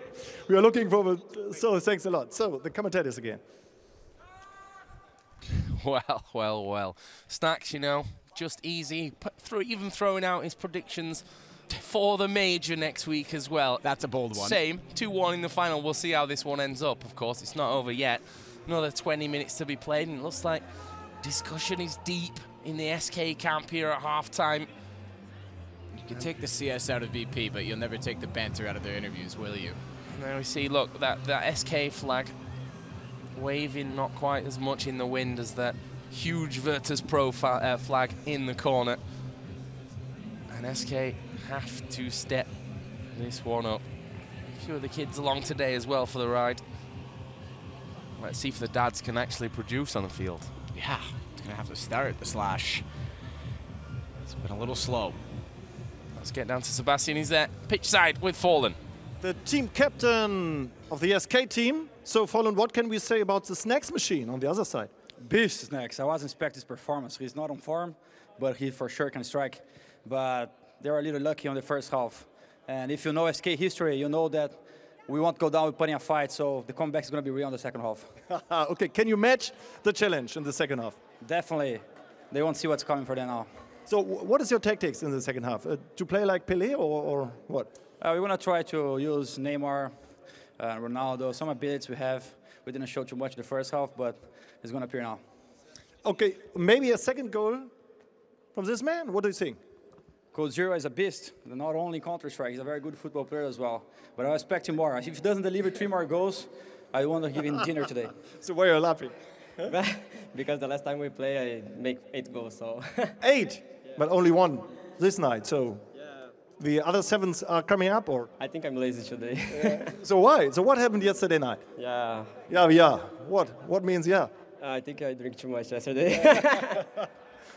Speaker 1: We are looking forward. So thanks a lot. So the commentators again.
Speaker 12: Well. Snacks, just easy. Even throwing out his predictions for the major next week as well.
Speaker 13: That's a bold one.
Speaker 12: Same, 2-1 in the final. We'll see how this one ends up, of course. It's not over yet. Another 20 minutes to be played, and it looks like discussion is deep in the SK camp here at halftime.
Speaker 13: You can take the CS out of VP, but you'll never take the banter out of their interviews, will you?
Speaker 12: And there we see, look, that SK flag waving not quite as much in the wind as that huge Virtus.pro flag in the corner. And SK have to step this one up. A few of the kids along today as well for the ride. Let's see if the dads can actually produce on the field.
Speaker 13: Yeah, it's going to have to start the slash. It's been a little slow.
Speaker 12: Let's get down to Sebastian. He's there, pitch side with Fallen.
Speaker 1: The team captain of the SK team. So, Fallen, what can we say about the Snacks machine on the other side?
Speaker 9: Beast Snacks. I wasn't expecting his performance. He's not on form, but he for sure can strike. But they were a little lucky on the first half. And if you know SK history, you know that we won't go down with putting a fight, so the comeback is going to be real in the second half.
Speaker 1: Okay, can you match the challenge in the second half?
Speaker 9: Definitely. They won't see what's coming for them now.
Speaker 1: So what is your tactics in the second half? To play like Pelé or what?
Speaker 9: We want to try to use Neymar, Ronaldo, some abilities we have. We didn't show too much in the first half, but it's going to appear now.
Speaker 1: Okay, maybe a second goal from this man. What do you think?
Speaker 9: Cold Zero is a beast, not only Counter-Strike, he's a very good football player as well. But I expect him more. If he doesn't deliver 3 more goals, I want to give him dinner today.
Speaker 1: So why are you laughing?
Speaker 15: Because the last time we play, I make 8 goals, so.
Speaker 1: 8? Yeah. But only 1 this night, so. Yeah. The other 7s are coming up, or?
Speaker 15: I think I'm lazy today.
Speaker 1: So why? So what happened yesterday night?
Speaker 15: Yeah.
Speaker 1: Yeah. What means yeah?
Speaker 15: I think I drank too much yesterday.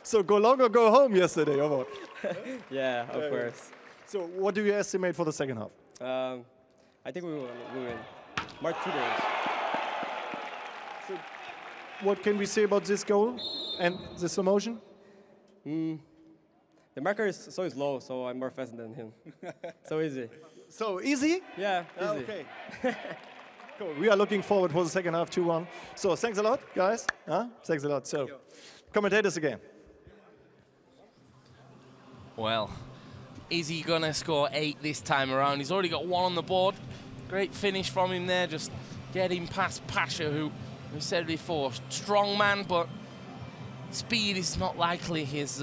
Speaker 1: So go long or go home yesterday, or what?
Speaker 15: Yeah, of course.
Speaker 1: So what do you estimate for the second half?
Speaker 15: I think we will win. Mark 2 goals.
Speaker 1: So what can we say about this goal and the slow motion?
Speaker 15: The marker is so low, so I'm more fast than him. So easy.
Speaker 1: So easy?
Speaker 15: Yeah, easy.
Speaker 1: Okay. Cool. We are looking forward for the second half, 2-1. So thanks a lot, guys. Thanks a lot. So, commentators again.
Speaker 12: Well, is he going to score 8 this time around? He's already got 1 on the board. Great finish from him there, just getting past Pasha, who we said before, strong man, but speed is not likely his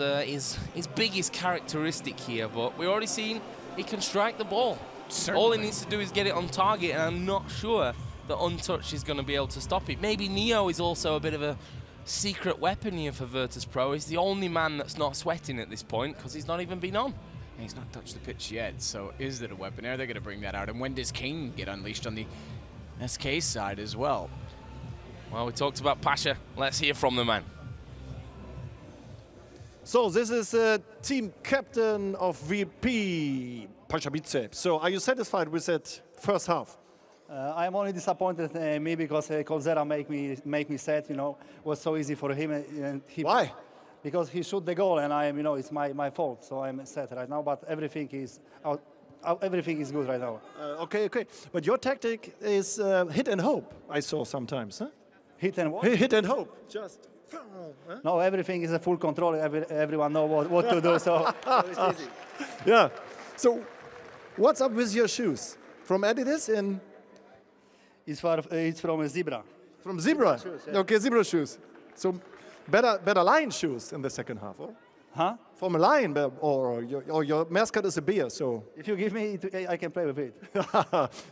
Speaker 12: biggest characteristic here. But we've already seen he can strike the ball.
Speaker 13: Certainly.
Speaker 12: All he needs to do is get it on target, and I'm not sure that Untouched is going to be able to stop it. Maybe Neo is also a bit of a secret weapon here for Virtus.pro. He's the only man that's not sweating at this point because he's not even been on.
Speaker 13: He's not touched the pitch yet, so is it a weapon? Are they going to bring that out? And when does Kane get unleashed on the SK side as well?
Speaker 12: Well, we talked about Pasha. Let's hear from the man.
Speaker 1: So this is team captain of VP, Pasha Bitsep. So are you satisfied with that first half?
Speaker 10: I'm only disappointed me because Colzera make me sad. You know, it was so easy for him. And
Speaker 1: Why?
Speaker 10: Because he shoot the goal, and it's my fault. So I'm sad right now. But everything is good right now.
Speaker 1: Okay. But your tactic is hit and hope. I saw sometimes. Huh?
Speaker 10: Hit and what?
Speaker 1: Hit and hope. Just.
Speaker 10: No, everything is a full control. Everyone know what to do. So it's easy.
Speaker 1: Yeah. So, what's up with your shoes? From Adidas and?
Speaker 10: It's from Zebra.
Speaker 1: From Zebra?
Speaker 10: Shoes, yeah.
Speaker 1: Okay, Zebra shoes. So better Lion shoes in the second half, or?
Speaker 10: Huh?
Speaker 1: From a Lion, or your mascot is a bear, so.
Speaker 10: If you give me, I can play with it.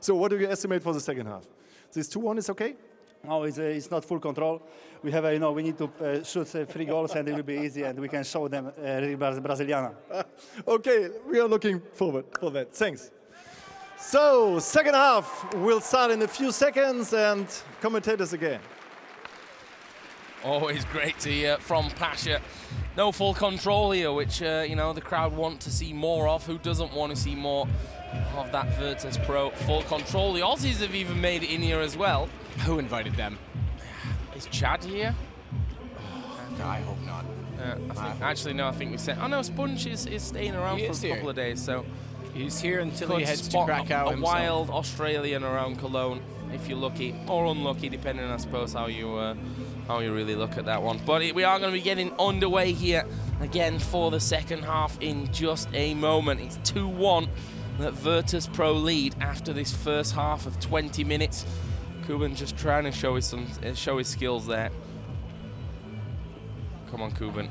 Speaker 1: So what do you estimate for the second half? This 2-1 is okay?
Speaker 10: No, it's not full control. We have, we need to shoot 3 goals, and it will be easy, and we can show them Brasiliana.
Speaker 1: Okay, we are looking forward for that. Thanks. So, second half will start in a few seconds, and commentators again.
Speaker 12: Always great to hear from Pasha. No full control here, which, the crowd want to see more of. Who doesn't want to see more of that Virtus.pro full control? The Aussies have even made it in here as well.
Speaker 13: Who invited them?
Speaker 12: Is Chad here?
Speaker 13: I hope not.
Speaker 12: I think we said... Oh, no, Sponge is staying around for a couple of days, so...
Speaker 13: He's here until he heads to Krakow
Speaker 12: a wild Australian around Cologne, if you're lucky or unlucky, depending, I suppose, how you really look at that one. But we are going to be getting underway here again for the second half in just a moment. It's 2-1 that Virtus.pro lead after this first half of 20 minutes. Kuban just trying to show his skills there. Come on, Kuban.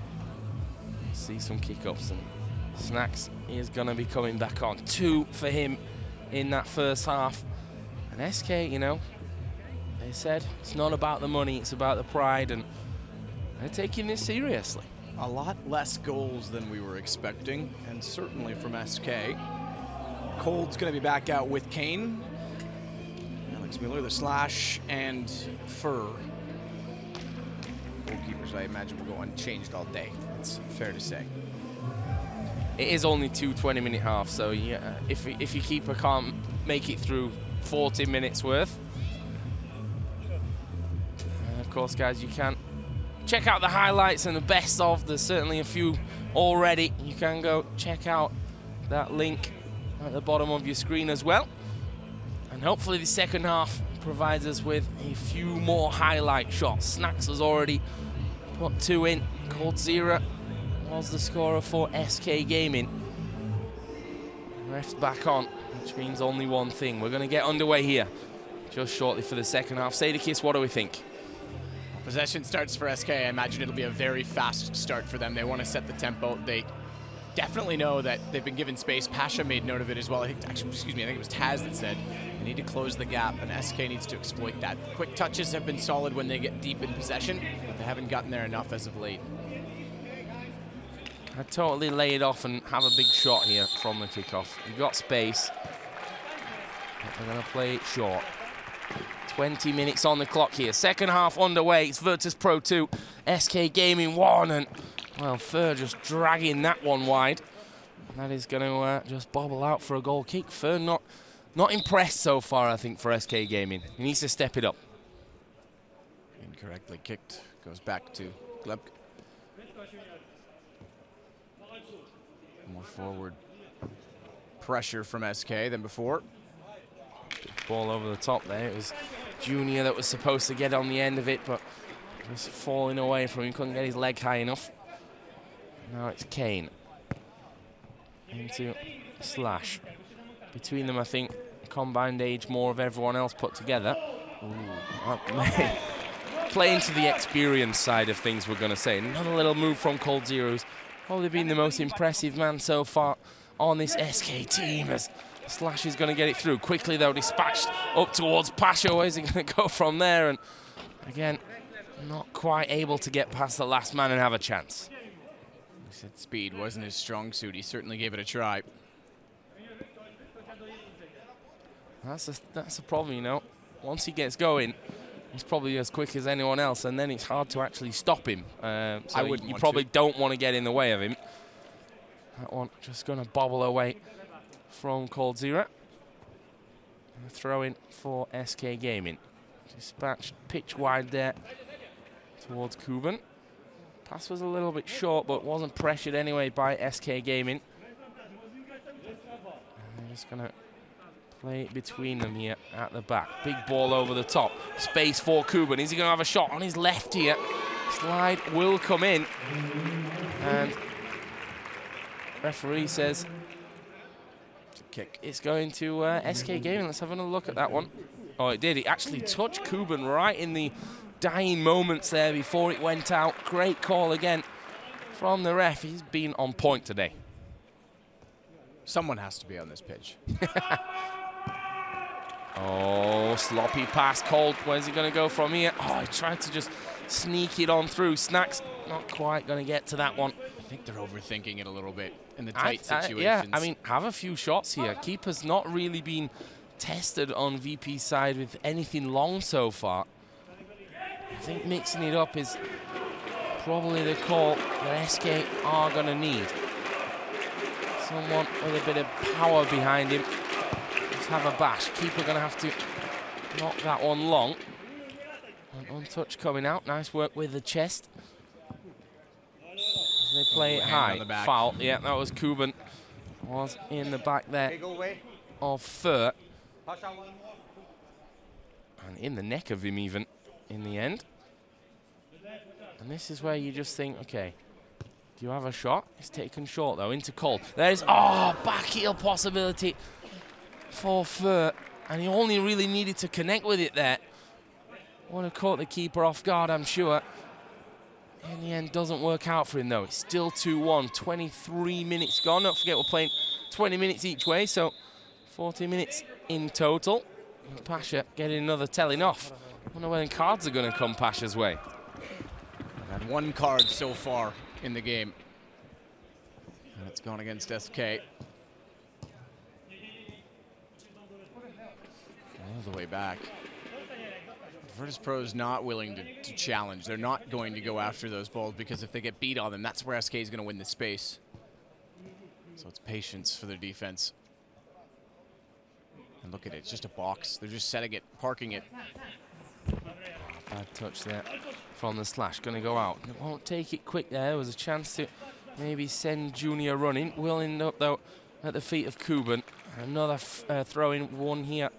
Speaker 12: See some kick-ups, and Snacks is going to be coming back on. 2 for him in that first half. And SK, they said it's not about the money, it's about the pride, and they're taking this seriously.
Speaker 13: A lot less goals than we were expecting, and certainly from SK. Cold's going to be back out with Kane. Alex Miller, the Slash, and Fur. Goalkeepers, I imagine, will go unchanged all day. That's fair to say.
Speaker 12: It is only 2 20-minute halves, so yeah, if your keeper can't make it through 40 minutes worth. And of course, guys, you can check out the highlights and the best of. There's certainly a few already. You can go check out that link at the bottom of your screen as well. And hopefully the second half provides us with a few more highlight shots. Snacks has already put 2 in. Cold Zero was the scorer for SK Gaming. Ref's back on, which means only one thing. We're going to get underway here just shortly for the second half. Sadokist, what do we think?
Speaker 13: Possession starts for SK. I imagine it'll be a very fast start for them. They want to set the tempo. They definitely know that they've been given space. Pasha made note of it as well. I think, actually, excuse me, I think it was Taz that said they need to close the gap, and SK needs to exploit that. Quick touches have been solid when they get deep in possession, but they haven't gotten there enough as of late.
Speaker 12: I totally lay it off and have a big shot here from the kickoff. You've got space. They're going to play it short. 20 minutes on the clock here. Second half underway. It's Virtus.pro 2, SK Gaming 1, and well, Fer just dragging that one wide. That is going to just bobble out for a goal kick. Fer not impressed so far, I think, for SK Gaming. He needs to step it up.
Speaker 13: Incorrectly kicked. Goes back to Gleb. More forward pressure from SK than before.
Speaker 12: Ball over the top there. It was Junior that was supposed to get on the end of it, but just falling away from him. Couldn't get his leg high enough. Now it's Kane. Into Slash. Between them, I think, combined age more of everyone else put together. Ooh, playing to the experience side of things, we're going to say. Another little move from Cold Zero's. Probably been the most impressive man so far on this SK team, as Slash is going to get it through. Quickly, though, dispatched up towards Pasha. Where's he going to go from there? And again, not quite able to get past the last man and have a chance.
Speaker 13: He said speed wasn't his strong suit. He certainly gave it a try.
Speaker 12: That's a problem, you know. Once he gets going, he's probably as quick as anyone else, and then it's hard to actually stop him. So you probably don't want to get in the way of him. That one just going to bobble away from Cold Zero. Throw in for SK Gaming. Dispatched pitch wide there towards Kuban. Pass was a little bit short, but wasn't pressured anyway by SK Gaming. And they're just going to play it between them here at the back. Big ball over the top. Space for Kuban. Is he going to have a shot on his left here? Slide will come in. And referee says
Speaker 13: kick.
Speaker 12: It's going to SK Gaming. Let's have another look at that one. Oh, it did. It actually touched Kuban right in the dying moments there before it went out. Great call again from the ref. He's been on point today.
Speaker 13: Someone has to be on this pitch.
Speaker 12: Oh, sloppy pass. Cold. Where's he going to go from here? Oh, he tried to just sneak it on through. Snacks not quite going to get to that one.
Speaker 13: I think they're overthinking it a little bit in the tight situations.
Speaker 12: Yeah, I mean, have a few shots here. Keeper's not really been tested on VP's side with anything long so far. I think mixing it up is probably the call that SK are going to need. Someone with a bit of power behind him. Just have a bash. Keeper going to have to knock that one long. An untouched coming out. Nice work with the chest. As they play it high. Foul. Yeah, that was Kuban. Was in the back there of Fer. And in the neck of him even in the end. And this is where you just think, okay, do you have a shot? It's taken short though, into Cold. There's, back heel possibility for Fer. And he only really needed to connect with it there. Would have caught the keeper off guard, I'm sure. In the end, doesn't work out for him though. It's still 2-1, 23 minutes gone. Don't forget we're playing 20 minutes each way, so 40 minutes in total. And Pasha getting another telling off. I wonder when cards are going to come Pasha's way.
Speaker 13: I've had one card so far in the game. And it's gone against SK. All the way back. Virtus.pro is not willing to challenge. They're not going to go after those balls because if they get beat on them, that's where SK is going to win the space. So it's patience for their defense. And look at it, it's just a box. They're just setting it, parking it.
Speaker 12: Bad touch there from the Slash. Going to go out. It won't take it quick there. There was a chance to maybe send Junior running. Will end up, though, at the feet of Kuban. Another throw-in one here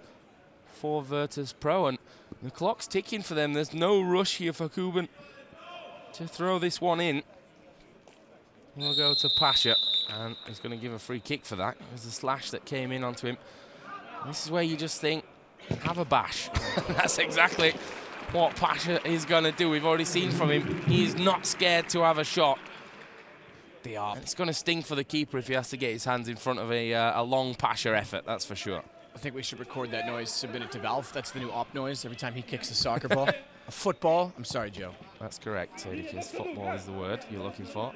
Speaker 12: for Virtus.pro. And the clock's ticking for them. There's no rush here for Kuban to throw this one in. We'll go to Pasha. And he's going to give a free kick for that. It was the Slash that came in onto him. This is where you just think, have a bash. That's exactly what Pasha is going to do. We've already seen from him. He's not scared to have a shot.
Speaker 13: They are.
Speaker 12: It's going to sting for the keeper if he has to get his hands in front of a long Pasha effort, that's for sure.
Speaker 13: I think we should record that noise, submit it to Valve. That's the new op noise every time he kicks a soccer ball. A football. I'm sorry, Joe.
Speaker 12: That's correct, Sadokist. Football is the word you're looking for.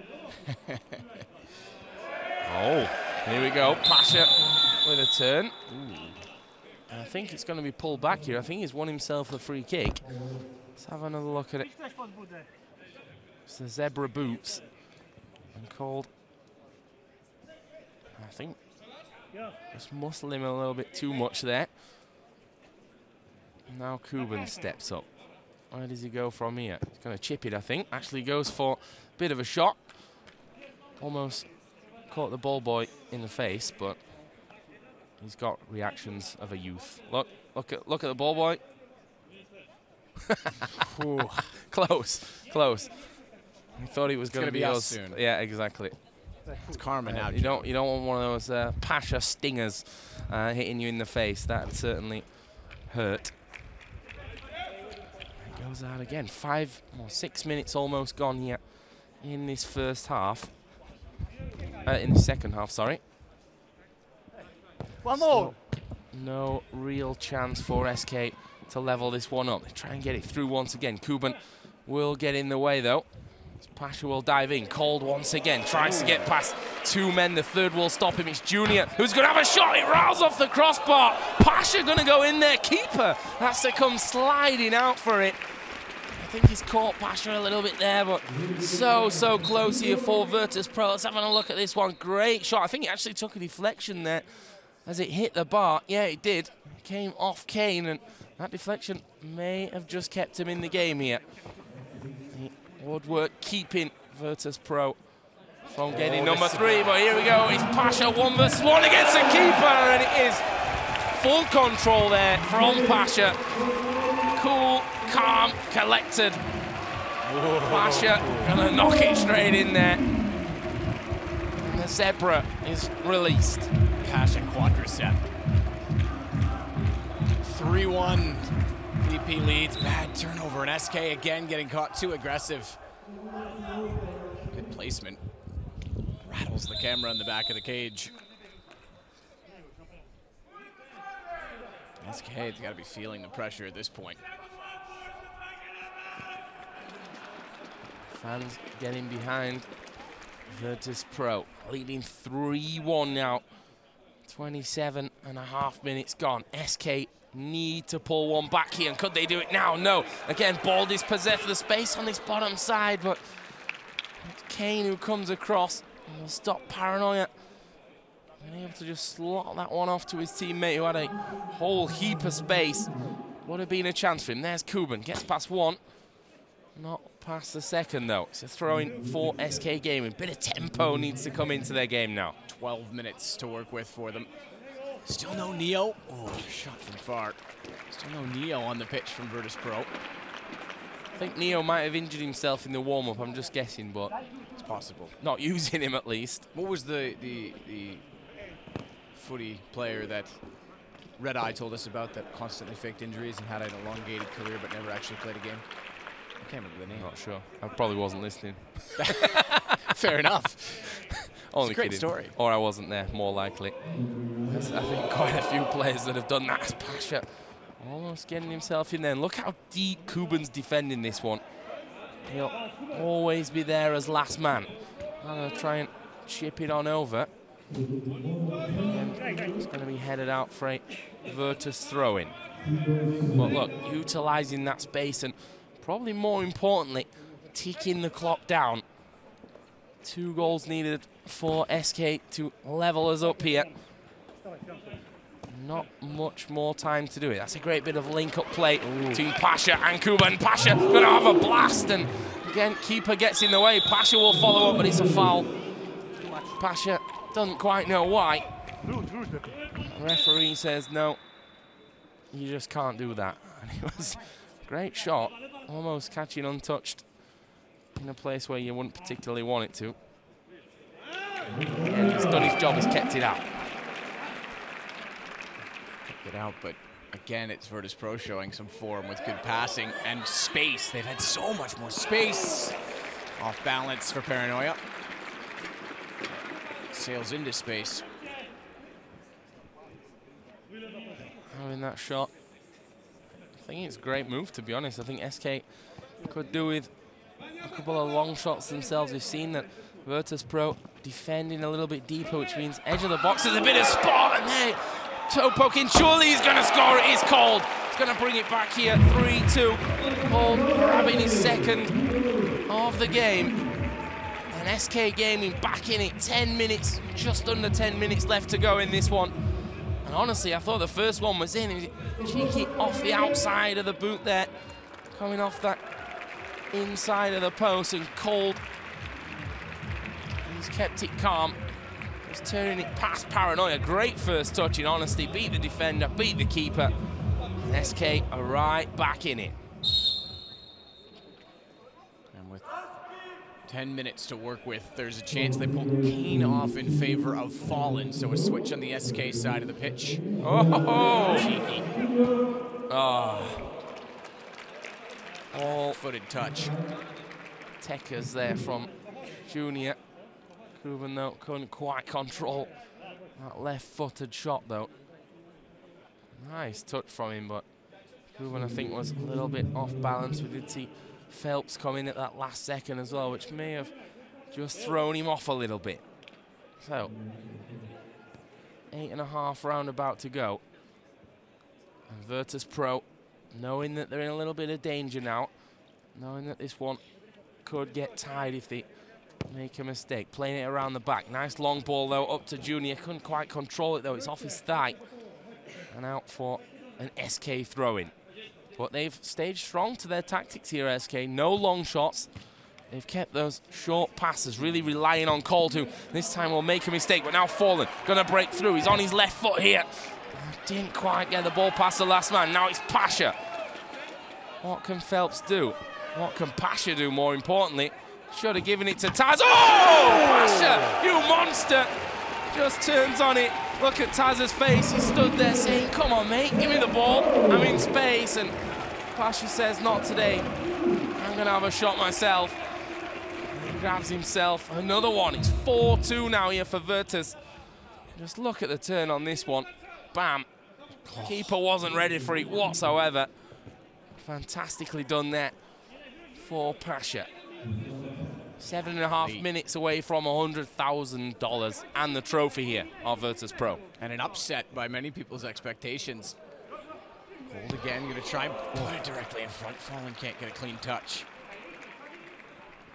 Speaker 12: Oh, here we go. Pasha with a turn. Ooh. I think it's going to be pulled back here. I think he's won himself the free kick. Let's have another look at it. It's the zebra boots. And called, I think, just muscle him a little bit too much there. Now Kuban steps up. Where does he go from here? He's going to chip it, I think. Actually goes for a bit of a shot. Almost caught the ball boy in the face, but he's got reactions of a youth. Look at the ball boy. Close. He thought he was going to be us
Speaker 13: soon.
Speaker 12: Yeah, exactly.
Speaker 13: It's karma now.
Speaker 12: You don't want one of those Pasha stingers hitting you in the face. That certainly hurt. It goes out again. 6 minutes almost gone here in this first half. In the second half, sorry.
Speaker 2: One more.
Speaker 12: No real chance for SK to level this one up. They try and get it through once again. Kuban will get in the way though. Pasha will dive in. Cold once again. Tries to get past two men. The third will stop him. It's Junior who's going to have a shot. It rattles off the crossbar. Pasha going to go in there. Keeper has to come sliding out for it. I think he's caught Pasha a little bit there, but so close here for Virtus.pro. Let's have a look at this one. Great shot. I think it actually took a deflection there as it hit the bar. Yeah, it did. It came off Kane, and that deflection may have just kept him in the game here. Woodwork keeping Virtus.pro from getting number 3, but here we go. It's Pasha 1 versus 1 against the keeper, and it is full control there from Pasha. Cool, calm, collected. Pasha gonna knock it straight in there. And the zebra is released.
Speaker 13: Pasha quadricep. 3-1. VP leads. Bad turnover, and SK again getting caught too aggressive. Good placement. Rattles the camera in the back of the cage. SK's got to be feeling the pressure at this point.
Speaker 12: Fans getting behind Virtus.pro, leading 3-1 now. 27.5 minutes gone. SK need to pull one back here, and could they do it now? No. Again, ball dispossessed the space on this bottom side, but it's Kane who comes across and will stop paranoia. And able to just slot that one off to his teammate who had a whole heap of space. Would have been a chance for him. There's Kuban, gets past one. Not past the second though. It's a throw-in for SK Gaming. Bit of tempo needs to come into their game now.
Speaker 13: 12 minutes to work with for them. Still no Neo. Oh, shot from far. Still no Neo on the pitch from Virtus.pro.
Speaker 12: I think Neo might have injured himself in the warm-up, I'm just guessing, but
Speaker 13: it's possible.
Speaker 12: Not using him at least.
Speaker 13: What was the footy player that Red Eye told us about that constantly faked injuries and had an elongated career but never actually played a game? I can't remember the name.
Speaker 12: Not sure. I probably wasn't listening.
Speaker 13: Fair enough.
Speaker 12: Only
Speaker 13: it's a great
Speaker 12: kidding.
Speaker 13: story.
Speaker 12: Or I wasn't there, more likely. There's, I think, quite a few players that have done that. As Pasha almost getting himself in there. And look how deep Kuban's defending this one. He'll always be there as last man. I'm going to try and chip it on over. And it's going to be headed out for a Virtus throw-in. But look, utilising that space and probably more importantly, ticking the clock down. 2 goals needed for SK to level us up here. Not much more time to do it. That's a great bit of link-up play between Pasha and Kuban. Pasha going to have a blast, and again, keeper gets in the way. Pasha will follow up, but it's a foul. Pasha doesn't quite know why. The referee says, no, you just can't do that. And it was a great shot, almost catching untouched in a place where you wouldn't particularly want it to. Yeah, he's done his job, he's kept it out.
Speaker 13: Kept it out, but Again, it's Virtus.pro showing some form with good passing and space. They've had so much more space. Off balance for Paranoia. Sails into space.
Speaker 12: Having that shot. I think it's a great move, to be honest. I think SK could do with a couple of long shots themselves. We've seen that Virtus.pro defending a little bit deeper, which means edge of the box. There's a bit of spot, and there, toe poking. Surely he's going to score. It is Cold. He's going to bring it back here. 3-2. Cold grabbing his second of the game. And SK Gaming back in it. 10 minutes, just under 10 minutes left to go in this one. And honestly, I thought the first one was in. Cheeky off the outside of the boot there. Coming off that inside of the post, and Cold, he's kept it calm. He's turning it past Paranoia. Great first touch in honesty. Beat the defender, beat the keeper. And SK are right back in it.
Speaker 13: And with 10 minutes to work with, there's a chance they pull Kane off in favor of Fallen. So a switch on the SK side of the pitch.
Speaker 12: Oh!
Speaker 13: Cheeky.
Speaker 12: Oh.
Speaker 13: All-footed touch.
Speaker 12: Techers there from Junior. Kuban, though, couldn't quite control that left-footed shot, though. Nice touch from him, but Kuban, I think, was a little bit off balance. We did see Phelps come in at that last second as well, which may have just thrown him off a little bit. So, 8.5 round about to go. And Virtus.pro, knowing that they're in a little bit of danger now, knowing that this one could get tied if they make a mistake. Playing it around the back. Nice long ball, though, up to Junior. Couldn't quite control it, though. It's off his thigh. And out for an SK throw-in. But they've stayed strong to their tactics here, SK. No long shots. They've kept those short passes, really relying on Cold, who this time will make a mistake, but now Fallen, gonna break through. He's on his left foot here. Didn't quite get the ball past the last man. Now it's Pasha. What can Phelps do? What can Pasha do, more importantly? Should have given it to Taz. Oh! Pasha, you monster! Just turns on it. Look at Taz's face. He stood there saying, come on, mate, give me the ball. I'm in space. And Pasha says, not today. I'm going to have a shot myself. He grabs himself another one. It's 4-2 now here for Virtus. Just look at the turn on this one. Bam. Keeper wasn't ready for it whatsoever. Fantastically done there for Pasha. 7.5 minutes away from $100,000 and the trophy here of Virtus.pro.
Speaker 13: And an upset by many people's expectations. Cold again, gonna try and put it directly in front. Fallen can't get a clean touch.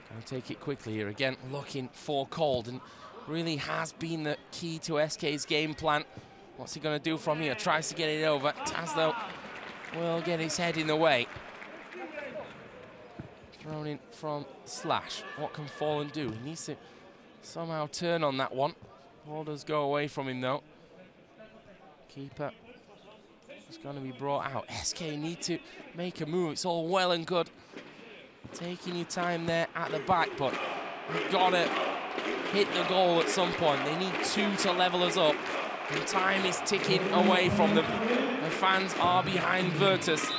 Speaker 12: Gonna take it quickly here again, looking for Cold, and really has been the key to SK's game plan. What's he gonna do from here? Tries to get it over. Taz, though, will get his head in the way. Thrown in from Slash. What can Fallen do? He needs to somehow turn on that one. Ball does go away from him, though. Keeper is going to be brought out. SK need to make a move. It's all well and good taking your time there at the back, but you've got to hit the goal at some point. They need 2 to level us up. And time is ticking away from them. The fans are behind Virtus.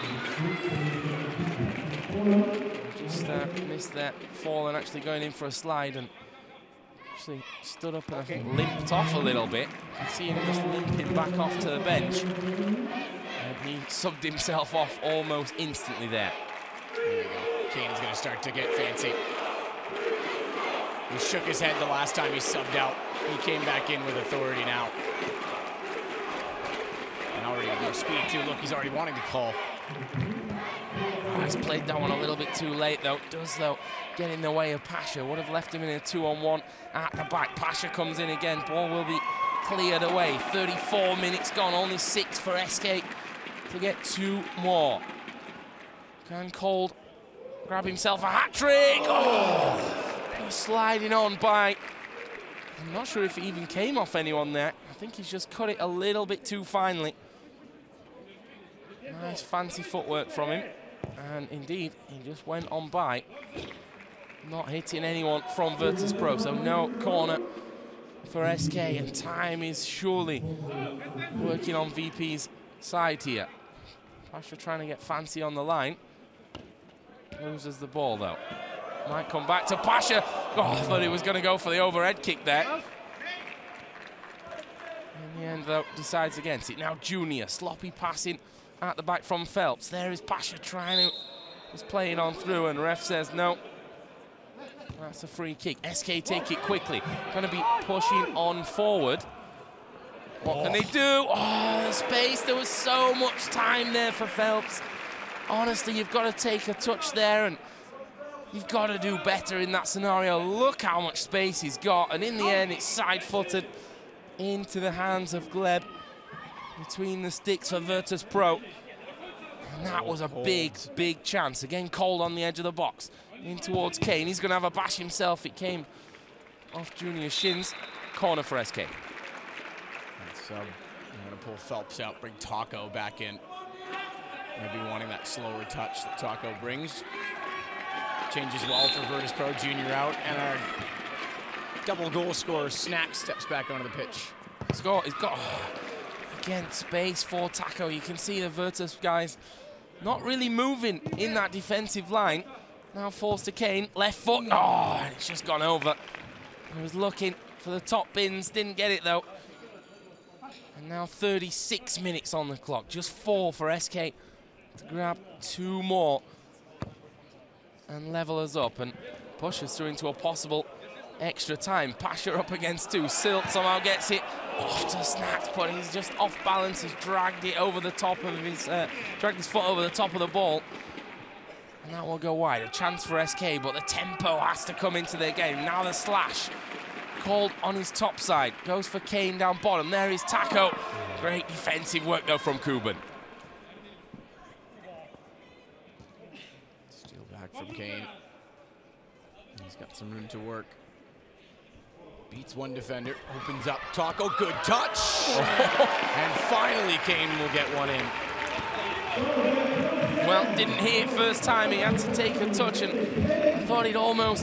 Speaker 12: Just missed that. Fallen actually going in for a slide and actually stood up and I think limped off a little bit. You can see him just limping back off to the bench. And he subbed himself off almost instantly there.
Speaker 13: There we go. Kane's going to start to get fancy. He shook his head the last time he subbed out. He came back in with authority now. And already with more speed too. Look, he's already wanting to call.
Speaker 12: He's played that one a little bit too late, though. Does, though, get in the way of Pasha. Would have left him in a 2-on-1 at the back. Pasha comes in again. Ball will be cleared away. 34 minutes gone. Only 6 for SK to get 2 more. Can Cold grab himself a hat-trick? Oh! He's sliding on by. I'm not sure if he even came off anyone there. I think he's just cut it a little bit too finely. Nice fancy footwork from him. And indeed, he just went on by, not hitting anyone from Virtus.pro. So no corner for SK, and time is surely working on VP's side here. Pasha trying to get fancy on the line. Loses the ball, though. Might come back to Pasha. Oh, I thought he was going to go for the overhead kick there. In the end, though, decides against it. Now Junior, sloppy passing at the back from Phelps. There is Pasha trying to, just playing on through, and ref says no. That's a free kick. SK take it quickly. Going to be pushing on forward. What can they do? Oh, space. There was so much time there for Phelps. Honestly, you've got to take a touch there, and you've got to do better in that scenario. Look how much space he's got, and in the end, it's side-footed into the hands of Gleb between the sticks for Virtus.pro. And that was a big, big chance. Again, Cold on the edge of the box. In towards Kane. He's going to have a bash himself. It came off Junior's shins. Corner for SK.
Speaker 13: And so I'm going to pull Phelps out, bring Taco back in. Maybe wanting that slower touch that Taco brings. Changes well for Virtus.pro. Junior out, and our double goal scorer Snack steps back onto the pitch.
Speaker 12: He's got again, space for Taco. You can see the Virtus guys not really moving in that defensive line. Now forced to Kane, left foot. Oh, and it's just gone over. He was looking for the top bins, didn't get it though. And now 36 minutes on the clock, just 4 for SK to grab 2 more and level us up and push us through into a possible extra time. Pasha up against 2. Silt somehow gets it off to Snacks, but he's just off balance. He's dragged it over the top of his, dragged his foot over the top of the ball. And that will go wide. A chance for SK, but the tempo has to come into their game. Now the slash. Called on his top side. Goes for Kane down bottom. There is Taco. Great defensive work, though, from Kuban.
Speaker 13: Steal back from Kane. He's got some room to work. Beats one defender. Opens up. Taco, good touch. And finally, Kane will get one in.
Speaker 12: Well, didn't hit it first time. He had to take a touch, and I thought he'd almost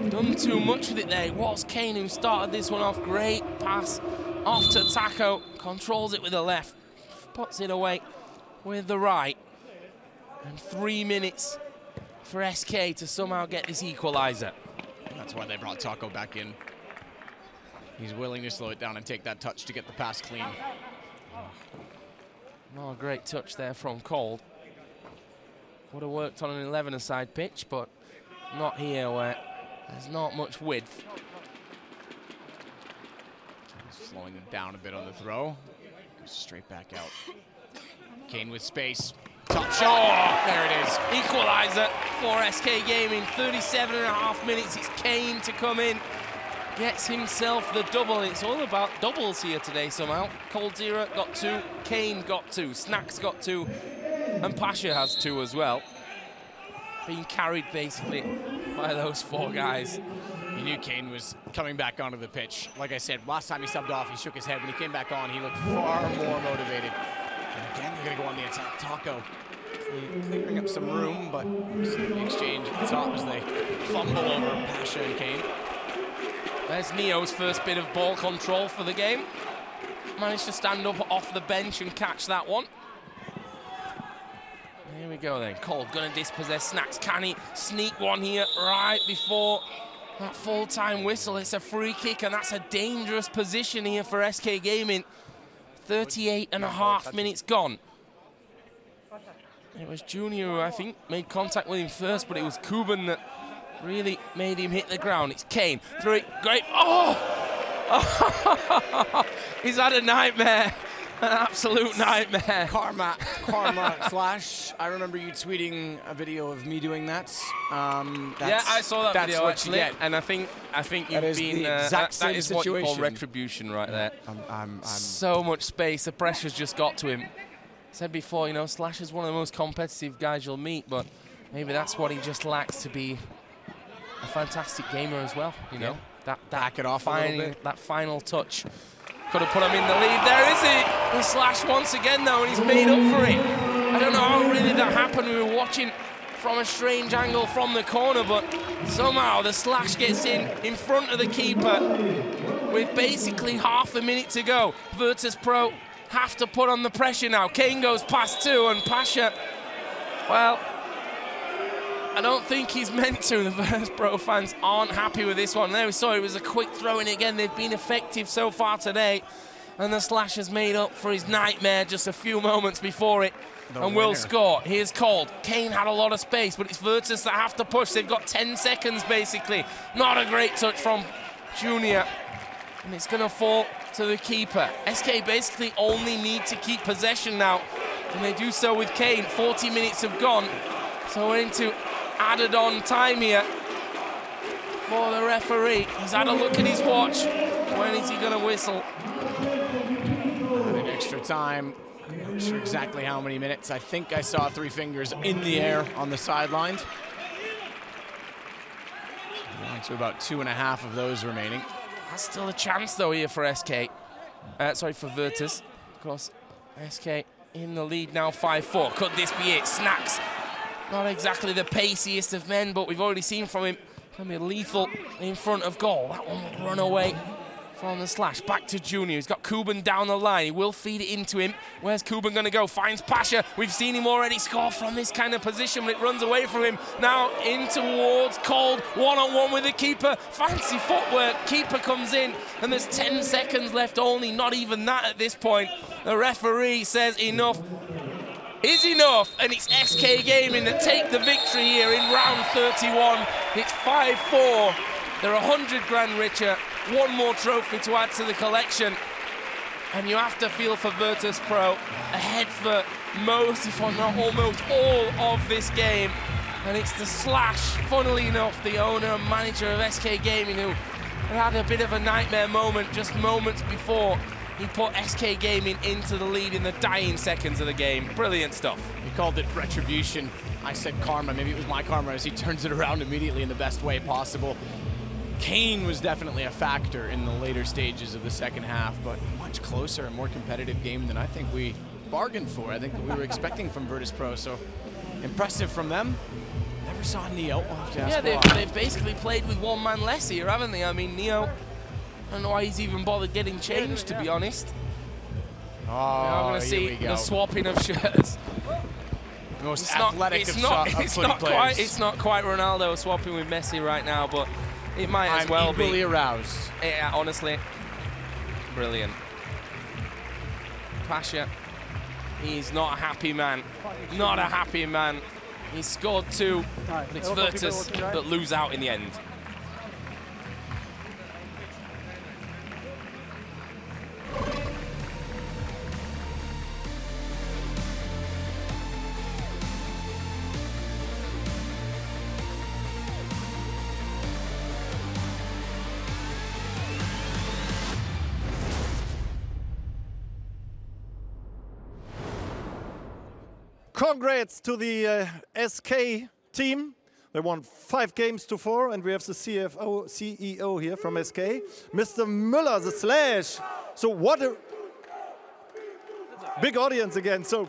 Speaker 12: done too much with it there. It was Kane who started this one off. Great pass off to Taco. Controls it with the left. Puts it away with the right. And 3 minutes for SK to somehow get this equalizer.
Speaker 13: That's why they brought Taco back in. He's willing to slow it down and take that touch to get the pass clean.
Speaker 12: Oh, a great touch there from Cold. Would have worked on an 11-a-side pitch, but not here where there's not much width.
Speaker 13: Slowing them down a bit on the throw. Goes straight back out. Kane with space. Top shot. Oh, there it is.
Speaker 12: Equalizer for SK Gaming. 37.5 minutes. It's Kane to come in. Gets himself the double. It's all about doubles here today somehow. Cold Zero got 2. Kane got 2. Snacks got 2. And Pasha has 2 as well. Being carried basically by those 4 guys.
Speaker 13: You knew Kane was coming back onto the pitch. Like I said, last time he subbed off, he shook his head. When he came back on, he looked far more motivated. And again, they're going to go on the attack. Taco clearing up some room, but the exchange at the top as they fumble over Pasha and Kane.
Speaker 12: There's Neo's first bit of ball control for the game. Managed to stand up off the bench and catch that one. Here we go then. Cole gonna dispossess Snacks. Can he sneak one here right before that full-time whistle? It's a free kick, and that's a dangerous position here for SK Gaming. 38.5 minutes gone. It was Junior who I think made contact with him first, but it was Kuban that really made him hit the ground. It's Kane. 3. Great. Oh! He's had a nightmare. An absolute nightmare.
Speaker 13: Karma slash. I remember you tweeting a video of me doing that.
Speaker 12: Yeah, I saw that video actually, and I think you've been. That is what you call retribution right there. So much space. The pressure's just got to him. Said before, you know, Slash is one of the most competitive guys you'll meet, but maybe that's what he just lacks to be a fantastic gamer as well. You know, that
Speaker 13: back it off a little bit.
Speaker 12: That final touch. Could have put him in the lead. There is it. He Slash once again, though, and he's made up for it. I don't know how really that happened. We were watching from a strange angle from the corner, but somehow the Slash gets in front of the keeper with basically half a minute to go. Virtus.pro have to put on the pressure now. Kane goes past two, and Pasha, well, I don't think he's meant to. The Virtus.pro fans aren't happy with this one. There we saw it was a quick throw in again. They've been effective so far today. And the slash has made up for his nightmare just a few moments before it. And will score. Here's called. Kane had a lot of space, but it's Virtus that have to push. They've got 10 seconds, basically. Not a great touch from Junior. And it's going to fall to the keeper. SK basically only need to keep possession now. And they do so with Kane. 40 minutes have gone. So we're into added on time here for the referee. He's had a look at his watch. When is he going to whistle?
Speaker 13: Added extra time. Not sure exactly how many minutes. I think I saw 3 fingers in the air on the sidelines. So about 2.5 of those remaining.
Speaker 12: That's still a chance though here for SK. Sorry, for Virtus. Of course, SK in the lead now, 5-4. Could this be it? Snacks. Not exactly the paciest of men, but we've already seen from him. Can be lethal in front of goal. That one will run away from the slash. Back to Junior. He's got Kuban down the line. He will feed it into him. Where's Kuban going to go? Finds Pasha. We've seen him already score from this kind of position, but it runs away from him. Now in towards Cold. One-on-one with the keeper. Fancy footwork. Keeper comes in, and there's 10 seconds left only. Not even that at this point. The referee says enough is enough, and it's SK Gaming that take the victory here in round 31. It's 5-4. They're 100 grand richer. One more trophy to add to the collection. And you have to feel for Virtus.pro, ahead for most, if not almost all of this game. And it's the slash, funnily enough, the owner and manager of SK Gaming, who had a bit of a nightmare moment just moments before he put SK Gaming into the lead in the dying seconds of the game. Brilliant stuff.
Speaker 13: He called it retribution. I said karma. Maybe it was my karma, as he turns it around immediately in the best way possible. Kane was definitely a factor in the later stages of the second half, but much closer and more competitive game than I think we bargained for. I think that we were expecting from Virtus.pro, so impressive from them. Never saw Neo. We'll have to ask
Speaker 12: Yeah, they've basically played with one man less here, haven't they? I mean, Neo, I don't know why he's even bothered getting changed, to be honest.
Speaker 13: Oh,
Speaker 12: I'm going to see the swapping of shirts.
Speaker 13: Most athletic of footy players.
Speaker 12: It's not quite Ronaldo swapping with Messi right now, but it might as well be.
Speaker 13: I'm equally aroused.
Speaker 12: Yeah, honestly, brilliant. Pasha, he's not a happy man. Not a happy man. He scored 2, but it's Virtus that lose out in the end.
Speaker 1: Congrats to the SK team. They won 5 games to 4, and we have the CEO here from SK, Mr. Müller, the slash. So what a big audience again. So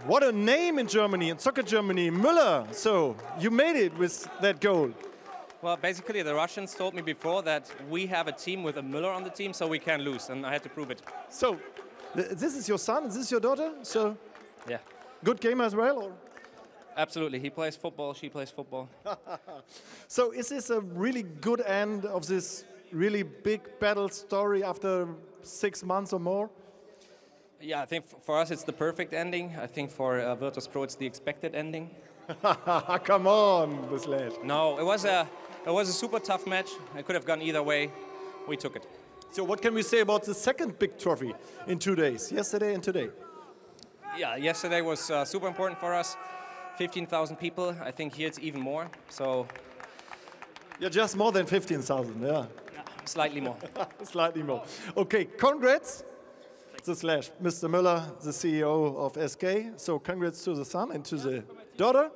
Speaker 1: what a name in Germany, in soccer Germany, Müller. So you made it with that goal.
Speaker 16: Well, basically the Russians told me before that we have a team with a Müller on the team, so we can lose, and I had to prove it.
Speaker 1: So this is your son, this is your daughter? So
Speaker 16: yeah.
Speaker 1: Good game as well? Or?
Speaker 16: Absolutely. He plays football, she plays football.
Speaker 1: So is this a really good end of this really big battle story after 6 months or more?
Speaker 16: Yeah, I think for us it's the perfect ending. I think for Virtus.pro it's the expected ending.
Speaker 1: Come on, this lad.
Speaker 16: No, it was a super tough match. It could have gone either way. We took it.
Speaker 1: So what can we say about the second big trophy in 2 days, yesterday and today?
Speaker 16: Yeah, yesterday was super important for us. 15,000 people. I think here it's even more. So.
Speaker 1: Yeah, just more than 15,000. Yeah.
Speaker 16: Slightly more.
Speaker 1: Slightly more. Okay, congrats. The slash, Mr. Müller, the CEO of SK. So congrats to the son and to the daughter.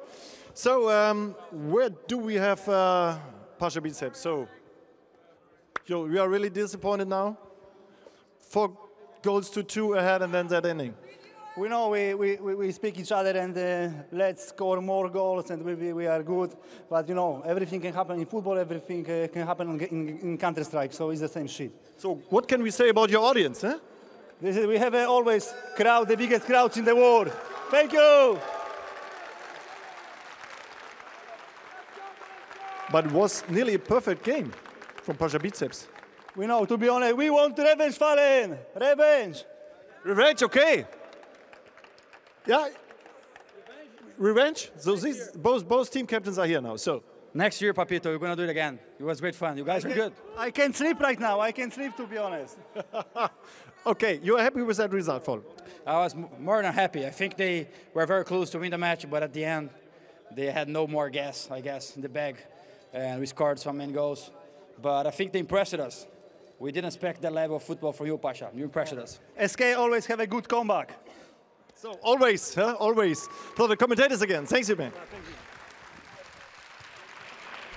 Speaker 1: So where do we have Pasha Bicep? So we are really disappointed now. 4 goals to 2 ahead, and then that ending.
Speaker 17: We know we speak each other, and let's score more goals, and we are good. But you know, everything can happen in football. Everything can happen in Counter-Strike. So it's the same shit.
Speaker 1: So what can we say about your audience? Eh?
Speaker 17: We have always crowd, the biggest crowds in the world. Thank you.
Speaker 1: But it was nearly a perfect game from Pasha Biceps.
Speaker 17: We know, to be honest, we want revenge, Fallen. Revenge.
Speaker 1: Revenge, okay. Yeah. Revenge? So these, both team captains are here now. So
Speaker 10: next year, Papito, we're going to do it again. It was great fun. You guys are good.
Speaker 17: I can't sleep right now. I can't sleep, to be honest.
Speaker 1: Okay, you are happy with that result, Paul?
Speaker 10: I was more than happy. I think they were very close to win the match, but at the end, they had no more gas, I guess, in the bag. And we scored some many goals. But I think they impressed us. We didn't expect that level of football from you, Pasha. You impressed us.
Speaker 17: SK always have a good comeback.
Speaker 1: So always, huh? Always. For the commentators again. Thanks, you, man.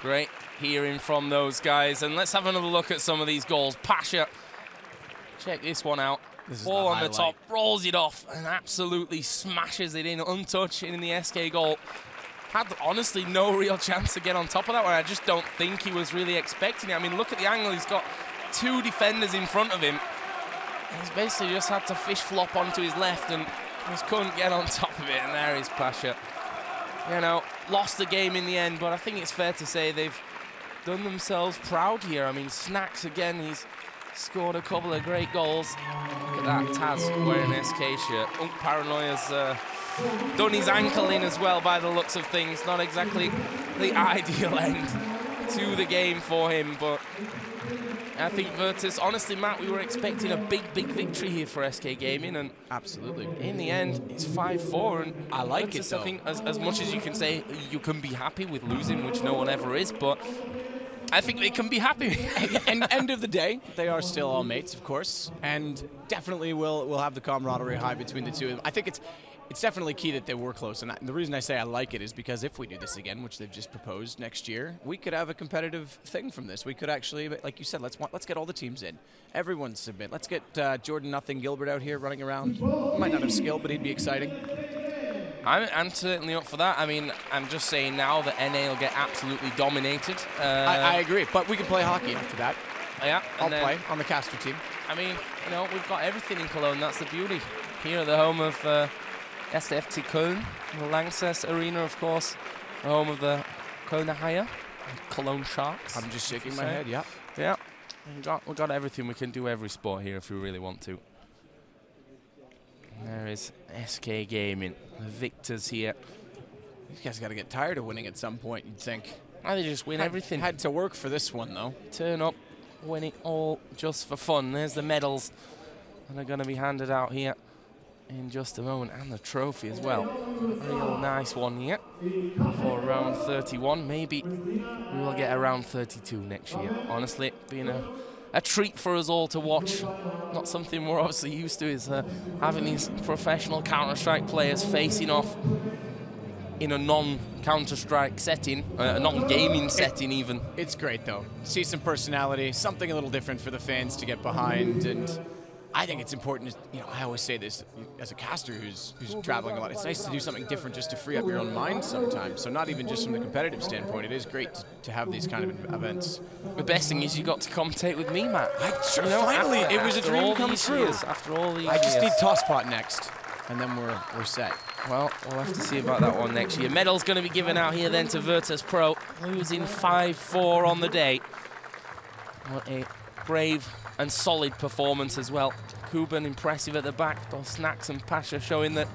Speaker 12: Great hearing from those guys. And let's have another look at some of these goals. Pasha, check this one out. Ball on the top, rolls it off, and absolutely smashes it in, untouched in the SK goal. Had honestly no real chance to get on top of that one. I just don't think he was really expecting it. I mean, look at the angle. He's got two defenders in front of him. He's basically just had to fish flop onto his left and just couldn't get on top of it. And there is Pasha. You know, lost the game in the end, but I think it's fair to say they've done themselves proud here. I mean, Snacks again, he's scored a couple of great goals. Look at that, Taz wearing an SK shirt. Paranoia's done his ankle in as well by the looks of things. Not exactly the ideal end to the game for him, but I think Virtus, honestly, Matt, we were expecting a big victory here for SK Gaming, and
Speaker 13: absolutely,
Speaker 12: in the end, it's 5-4, and
Speaker 13: I like
Speaker 12: Virtus,
Speaker 13: it, though.
Speaker 12: I think, as much as you can say you can be happy with losing, which no one ever is, but I think they can be happy.
Speaker 13: And end of the day, they are still all mates, of course, and definitely we'll have the camaraderie high between the two of them. I think it's definitely key that they were close, and the reason I say I like it is because if we do this again, which they've just proposed next year, we could have a competitive thing from this. We could actually, like you said, let's get all the teams in. Everyone submit. Let's get Jordan Nothing Gilbert out here running around. He might not have skill, but he'd be exciting.
Speaker 12: I'm certainly up for that. I mean, I'm just saying now that NA will get absolutely dominated.
Speaker 13: I agree, but we can play hockey after that.
Speaker 12: Yeah,
Speaker 13: I'll play on the caster team.
Speaker 12: I mean, you know, we've got everything in Cologne. That's the beauty. Here at the home of SFC Köln, the Lanxess Arena, of course, the home of the Kölner Haie, Cologne Sharks.
Speaker 13: I'm just shaking my head, yeah.
Speaker 12: Yeah, we've got everything. We can do every sport here if we really want to. There is SK Gaming, the victors here.
Speaker 13: These guys got to get tired of winning at some point, you'd think.
Speaker 12: They just win everything.
Speaker 13: Had to work for this one, though.
Speaker 12: Turn up, win it all just for fun. There's the medals, and they're going to be handed out here in just a moment, and the trophy as well. Real nice one here for round 31. Maybe we will get around 32 next year. Honestly, being a treat for us all to watch. Not something we're obviously used to, is having these professional Counter-Strike players facing off in a non-Counter-Strike setting, a non-gaming setting even.
Speaker 13: It's great though. See some personality, something a little different for the fans to get behind, and I think it's important, you know, I always say this as a caster who's traveling a lot, it's nice to do something different just to free up your own mind sometimes. So not even just from the competitive standpoint, it is great to have these kind of events.
Speaker 12: The best thing is you got to commentate with me, Matt.
Speaker 13: You know, finally, it was a dream come true.
Speaker 12: After all these
Speaker 13: I just
Speaker 12: years.
Speaker 13: need Tosspot next, and then we're set.
Speaker 12: Well, we'll have to see about that one next year. Medal's going to be given out here then to Virtus.pro, losing 5-4 on the day. What a brave and solid performance as well. Kuban impressive at the back, both Snacks and Pasha showing that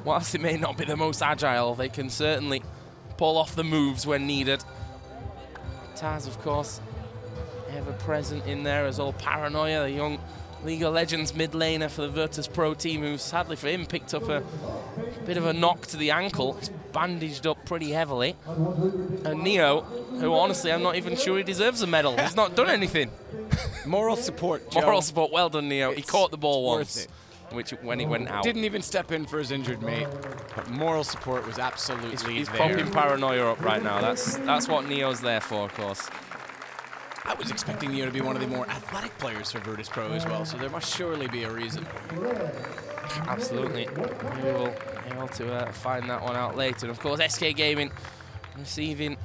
Speaker 12: whilst they may not be the most agile, they can certainly pull off the moves when needed. Taz, of course, ever present in there as all Paranoia, the young League of Legends mid laner for the Virtus.pro team, who sadly for him picked up a bit of a knock to the ankle. He's bandaged up pretty heavily. And Neo, who honestly I'm not even sure he deserves a medal. He's not done anything.
Speaker 13: Moral support, Joe.
Speaker 12: Moral support, well done, Neo. He caught the ball once, which when he went out.
Speaker 13: Didn't even step in for his injured mate, but moral support was absolutely
Speaker 12: He's
Speaker 13: there.
Speaker 12: popping Paranoia up right now. That's what Neo's there for, of course.
Speaker 13: I was expecting Neo to be one of the more athletic players for Virtus.pro as well, so there must surely be a reason.
Speaker 12: Absolutely. Maybe we'll be able to find that one out later. And of course, SK Gaming receiving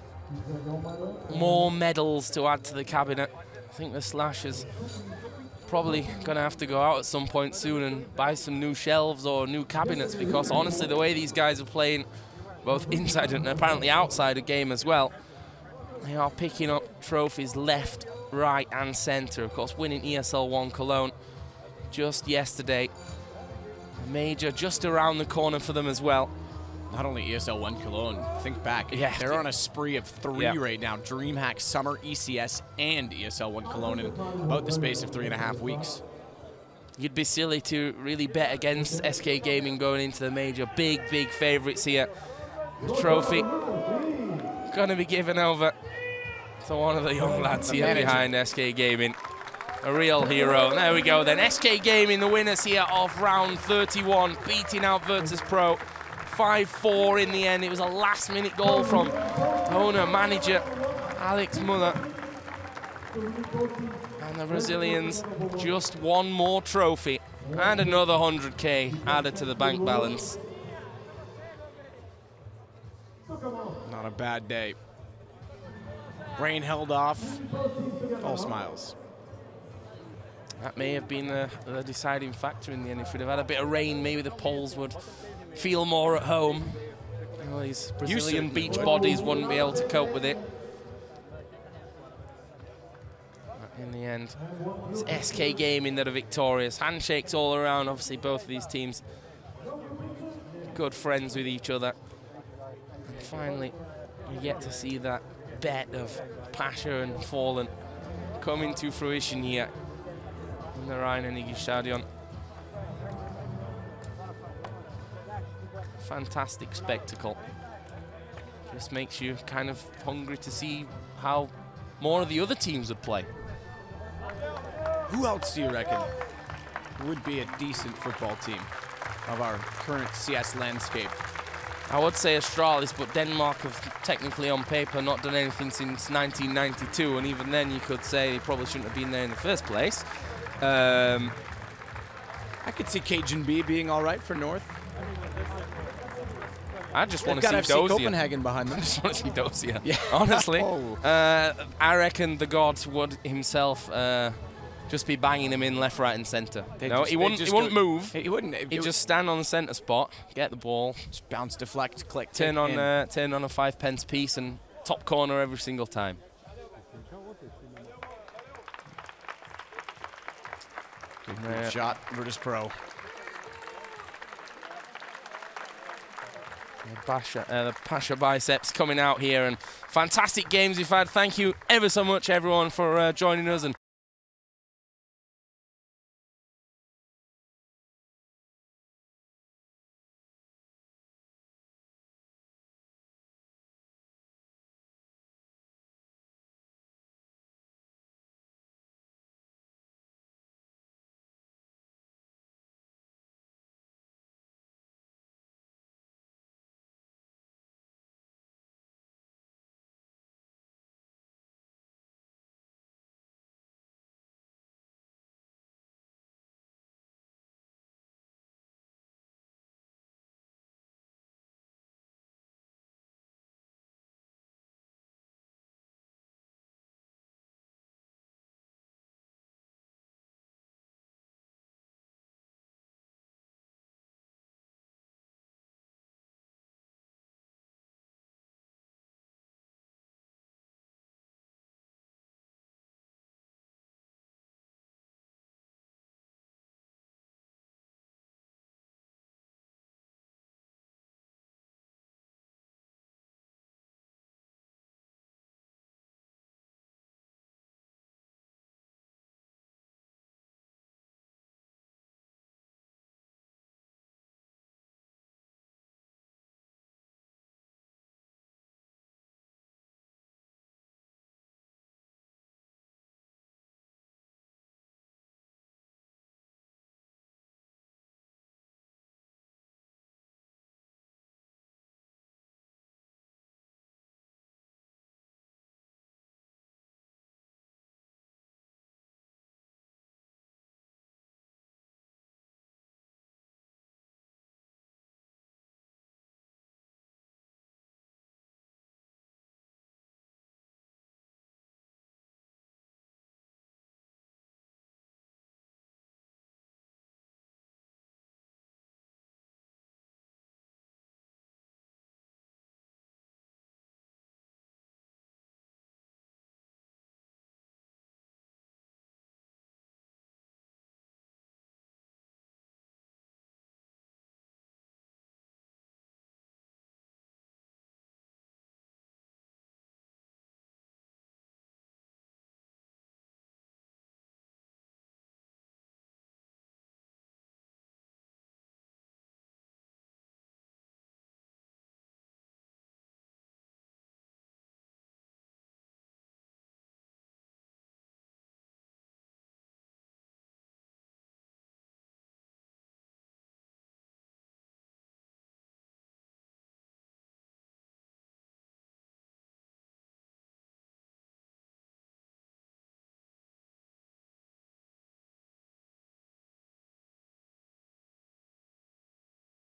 Speaker 12: more medals to add to the cabinet. I think the Slash has probably going to have to go out at some point soon and buy some new shelves or new cabinets, because honestly, the way these guys are playing, both inside and apparently outside the game as well, they are picking up trophies left, right and centre. Of course, winning ESL 1 Cologne just yesterday. A major just around the corner for them as well.
Speaker 13: Not only ESL 1 Cologne, think back.
Speaker 12: Yeah.
Speaker 13: They're on a spree of 3 right now. DreamHack, Summer, ECS, and ESL 1 Cologne in about the space of 3.5 weeks.
Speaker 12: You'd be silly to really bet against SK Gaming going into the major. Big, big favourites here. The trophy going to be given over to one of the young lads here behind SK Gaming. A real hero. There we go then. SK Gaming, the winners here of round 31, beating out Virtus.pro 5-4 in the end. It was a last-minute goal from owner-manager Alex Muller. And the Brazilians just one more trophy and another 100K added to the bank balance.
Speaker 13: Not a bad day. Rain held off. All smiles.
Speaker 12: That may have been the deciding factor in the end. If we'd have had a bit of rain, maybe the Poles would feel more at home. Well, these Brazilian beach bodies wouldn't be able to cope with it. But in the end, it's SK Gaming that are victorious. Handshakes all around. Obviously, both of these teams good friends with each other. And finally, we get to see that bet of Pasha and Fallen coming to fruition here in the Rhein-Energiestadion. Fantastic spectacle. Just makes you kind of hungry to see how more of the other teams would play.
Speaker 13: Who else do you reckon would be a decent football team of our current CS landscape?
Speaker 12: I would say Astralis, but Denmark have technically on paper not done anything since 1992, and even then you could say they probably shouldn't have been there in the first place.
Speaker 13: I could see Cajun B being all right for North.
Speaker 12: I just want to see
Speaker 13: FC
Speaker 12: Dozier.
Speaker 13: Copenhagen behind them.
Speaker 12: I just want to see Dozier.
Speaker 13: Yeah.
Speaker 12: Honestly,
Speaker 13: Oh.
Speaker 12: I reckon the God would himself just be banging him in left, right, and centre. No, he wouldn't move.
Speaker 13: He wouldn't.
Speaker 12: He'd just stand on the centre spot, get the ball,
Speaker 13: just bounce, deflect, click,
Speaker 12: turn on a 5p piece, and top corner every single time.
Speaker 13: Good shot, Virtus.pro.
Speaker 12: The Pasha biceps coming out here, and fantastic games we've had. Thank you ever so much, everyone, for joining us and